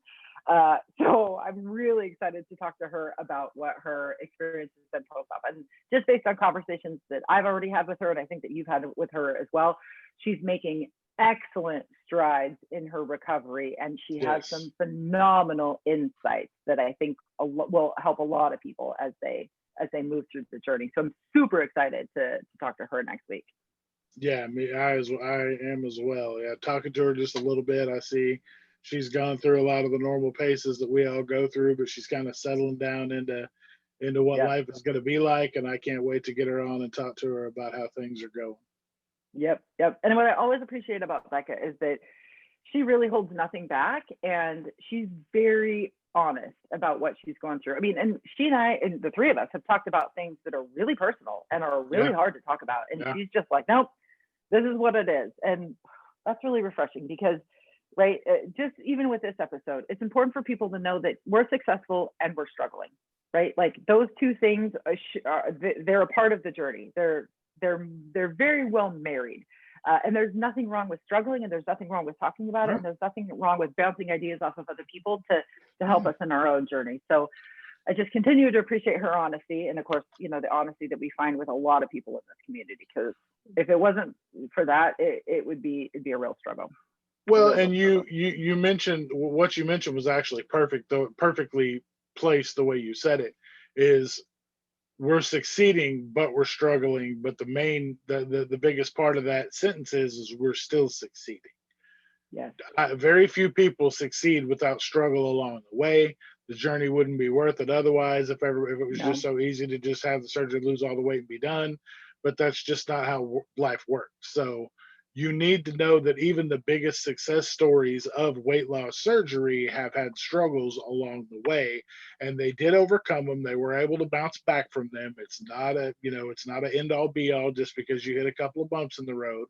So I'm really excited to talk to her about what her experience has been post-op. And just based on conversations that I've already had with her, and I think that you've had with her as well, she's making excellent strides in her recovery, and she has some phenomenal insights that I think will help a lot of people as they move through the journey. So I'm super excited to talk to her next week. Yeah, I am as well. Yeah, talking to her just a little bit, I see she's gone through a lot of the normal paces that we all go through, but she's kind of settling down into what life is going to be like, and I can't wait to get her on and talk to her about how things are going. Yep. And what I always appreciate about Becca is that she really holds nothing back, and she's very honest about what she's going through. I mean, and she and I, and the three of us, have talked about things that are really personal and are really hard to talk about. And she's just like, nope, this is what it is. And that's really refreshing because, right, just even with this episode, it's important for people to know that we're successful and we're struggling, right? Like those two things, they're a part of the journey. They're very well married. And there's nothing wrong with struggling, and there's nothing wrong with talking about it, and there's nothing wrong with bouncing ideas off of other people to help us in our own journey. So I just continue to appreciate her honesty, and of course, you know, the honesty that we find with a lot of people in this community, because if it wasn't for that, it'd be a real struggle. Well, and you mentioned, what you mentioned was actually perfect, though, perfectly placed the way you said it. Is we're succeeding, but we're struggling. But the biggest part of that sentence is we're still succeeding. Yeah. Very few people succeed without struggle along the way. The journey wouldn't be worth it otherwise if it was just so easy to just have the surgery, lose all the weight, and be done. But that's just not how life works. So you need to know that even the biggest success stories of weight loss surgery have had struggles along the way, and they did overcome them. They were able to bounce back from them. It's not it's not an end all be all just because you hit a couple of bumps in the road.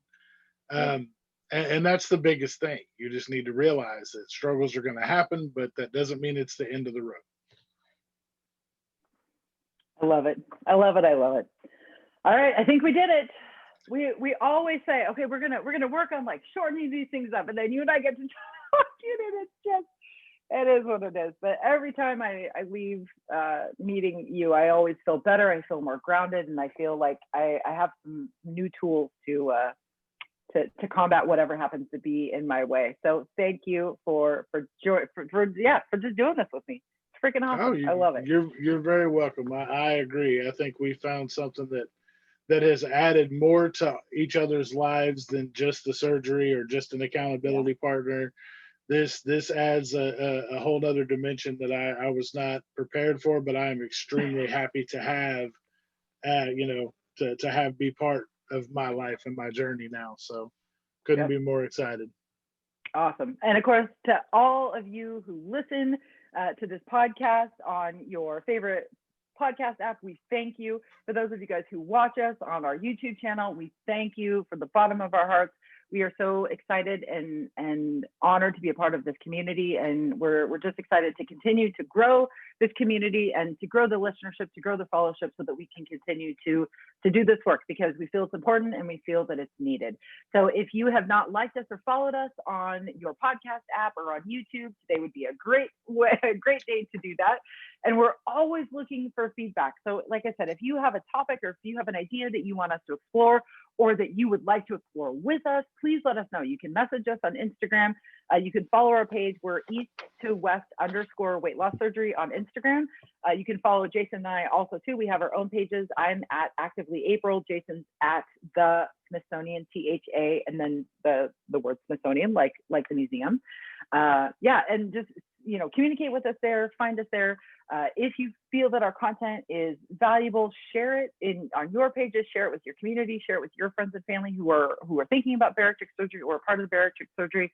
And that's the biggest thing. You just need to realize that struggles are going to happen, but that doesn't mean it's the end of the road. I love it. All right, I think we did it. We always say, okay, we're gonna work on like shortening these things up, and then you and I get to talking, and it is what it is. But every time I leave meeting you, I always feel better. I feel more grounded, and I feel like I have some new tools to combat whatever happens to be in my way. So thank you for just doing this with me. It's freaking awesome. I love it. You're very welcome. I agree. I think we found something that has added more to each other's lives than just the surgery or just an accountability partner. This adds a whole other dimension that I was not prepared for, but I am extremely happy to have, to have be part of my life and my journey now. So couldn't be more excited. Awesome. And of course, to all of you who listen to this podcast on your favorite podcast app, we thank you. For those of you guys who watch us on our YouTube channel, we thank you from the bottom of our hearts. We are so excited and honored to be a part of this community, and we're just excited to continue to grow this community and to grow the listenership, to grow the followership, so that we can continue to do this work, because we feel it's important and we feel that it's needed. So if you have not liked us or followed us on your podcast app or on YouTube, today would be a great day to do that. And we're always looking for feedback. So like I said, if you have a topic or if you have an idea that you want us to explore or that you would like to explore with us, please let us know. You can message us on Instagram. You can follow our page. We're east to west _ weight loss surgery on Instagram. You can follow Jason and I also too. We have our own pages. I'm at Actively April. Jason's at the Smithsonian, THA, and then the word Smithsonian, like the museum. And just communicate with us there. Find us there. If you feel that our content is valuable, share it on your pages, share it with your community, share it with your friends and family who are thinking about bariatric surgery or part of the bariatric surgery.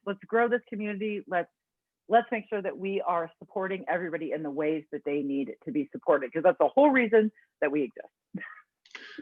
Let's grow this community. Let's make sure that we are supporting everybody in the ways that they need to be supported, because that's the whole reason that we exist.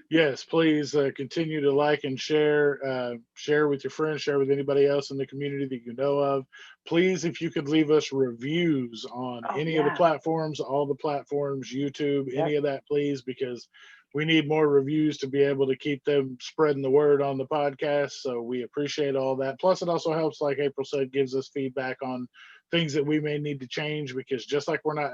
Yes, please continue to like and share. Share with your friends, share with anybody else in the community that you know of. Please, if you could leave us reviews on Oh any of the yeah. platforms, all the platforms, YouTube, any Yep. of that, please, because we need more reviews to be able to keep them spreading the word on the podcast. So we appreciate all that. Plus, it also helps, like April said, gives us feedback on things that we may need to change, because just like we're not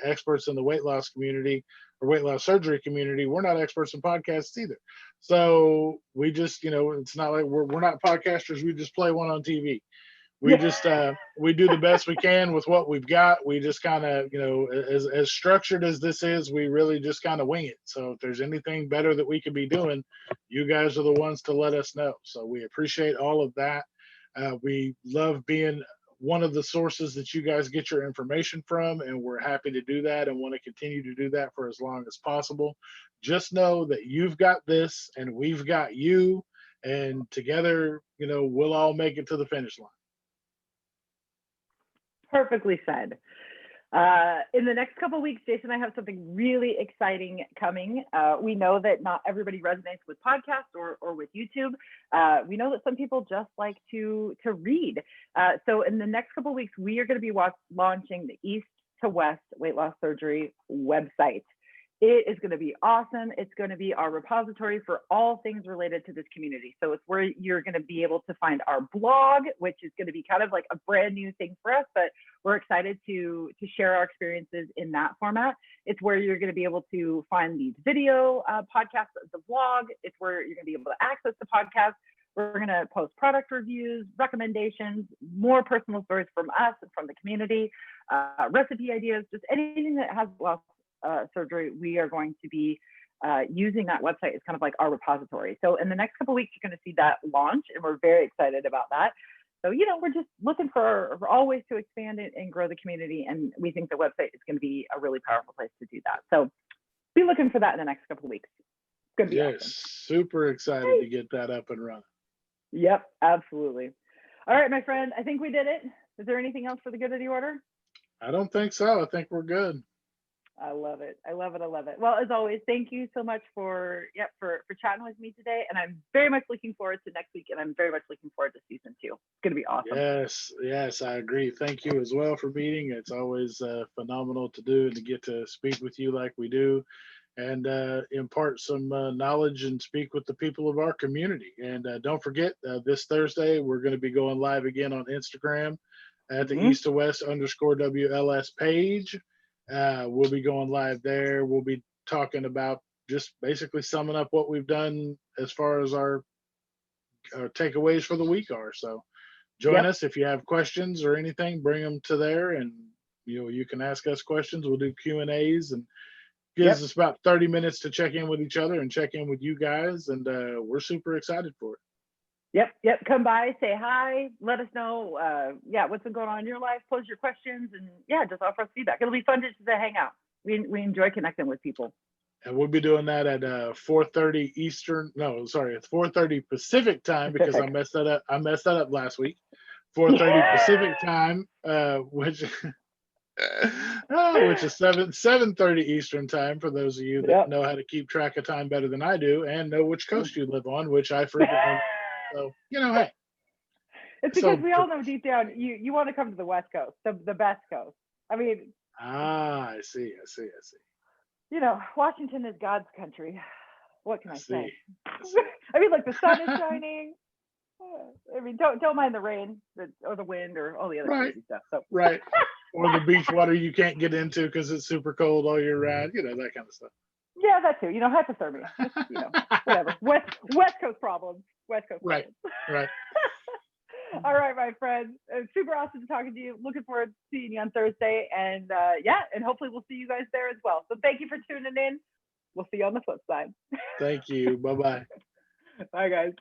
experts in the weight loss community or weight loss surgery community, we're not experts in podcasts either. So we just, it's not like we're not podcasters. We just play one on TV. We Yeah. just we do the best we can with what we've got. We just kind of, as structured as this is, we really just kind of wing it. So if there's anything better that we could be doing, you guys are the ones to let us know. So we appreciate all of that. We love being one of the sources that you guys get your information from, and we're happy to do that and want to continue to do that for as long as possible. Just know that you've got this and we've got you, and together, we'll all make it to the finish line. Perfectly said. In the next couple of weeks, Jason and I have something really exciting coming. We know that not everybody resonates with podcasts or with YouTube. We know that some people just like to read. So in the next couple of weeks, we are going to be launching the East to West Weight Loss Surgery website. It is going to be awesome. It's going to be our repository for all things related to this community. So it's where you're going to be able to find our blog, which is going to be kind of like a brand new thing for us, but we're excited to share our experiences in that format. It's where you're going to be able to find these video podcasts of the blog. It's where you're going to be able to access the podcast. We're going to post product reviews, recommendations, more personal stories from us and from the community, recipe ideas, just anything that has loss surgery. We are going to be using that website as kind of like our repository. So in the next couple of weeks, you're going to see that launch, and we're very excited about that. So, we're just looking for all ways to expand it and grow the community. And we think the website is going to be a really powerful place to do that. So be looking for that in the next couple of weeks. It's going to be awesome. Super excited to get that up and running. Yep, absolutely. All right, my friend, I think we did it. Is there anything else for the good of the order? I don't think so. I think we're good. I love it. I love it. I love it. Well, as always, thank you so much for chatting with me today. And I'm very much looking forward to next week. And I'm very much looking forward to season 2. It's going to be awesome. Yes, I agree. Thank you as well for meeting. It's always phenomenal to do and to get to speak with you like we do, and impart some knowledge and speak with the people of our community. And don't forget, this Thursday, we're going to be going live again on Instagram at the East to West _WLS page. We'll be going live there. We'll be talking about just basically summing up what we've done as far as our takeaways for the week are. So join us. If you have questions or anything, bring them to there, and you can ask us questions. We'll do Q&As, and gives us about 30 minutes to check in with each other and check in with you guys, and we're super excited for it. Yep. Come by, say hi, let us know, what's been going on in your life, pose your questions, and just offer us feedback. It'll be fun just to hang out. We enjoy connecting with people. And we'll be doing that at 4:30 Eastern. No, sorry, it's 4:30 Pacific time, because I messed that up. I messed that up last week. 4:30 Pacific time, which is 7:30 Eastern time for those of you that know how to keep track of time better than I do and know which coast you live on, which I frequently. So, hey. It's because we all know deep down you want to come to the West Coast, the best coast. I mean. I see. Washington is God's country. What can I say? I mean, like, the sun is shining. I mean, don't mind the rain or the wind or all the other crazy stuff. So. Right. Or the beach water you can't get into because it's super cold all year round. That kind of stuff. Yeah, that too. Hypothermia. Whatever. West Coast problems. West Coast problems. Right. All right, my friend. It's super awesome talking to you. Looking forward to seeing you on Thursday. And and hopefully we'll see you guys there as well. So thank you for tuning in. We'll see you on the flip side. Thank you. Bye-bye. Bye, guys.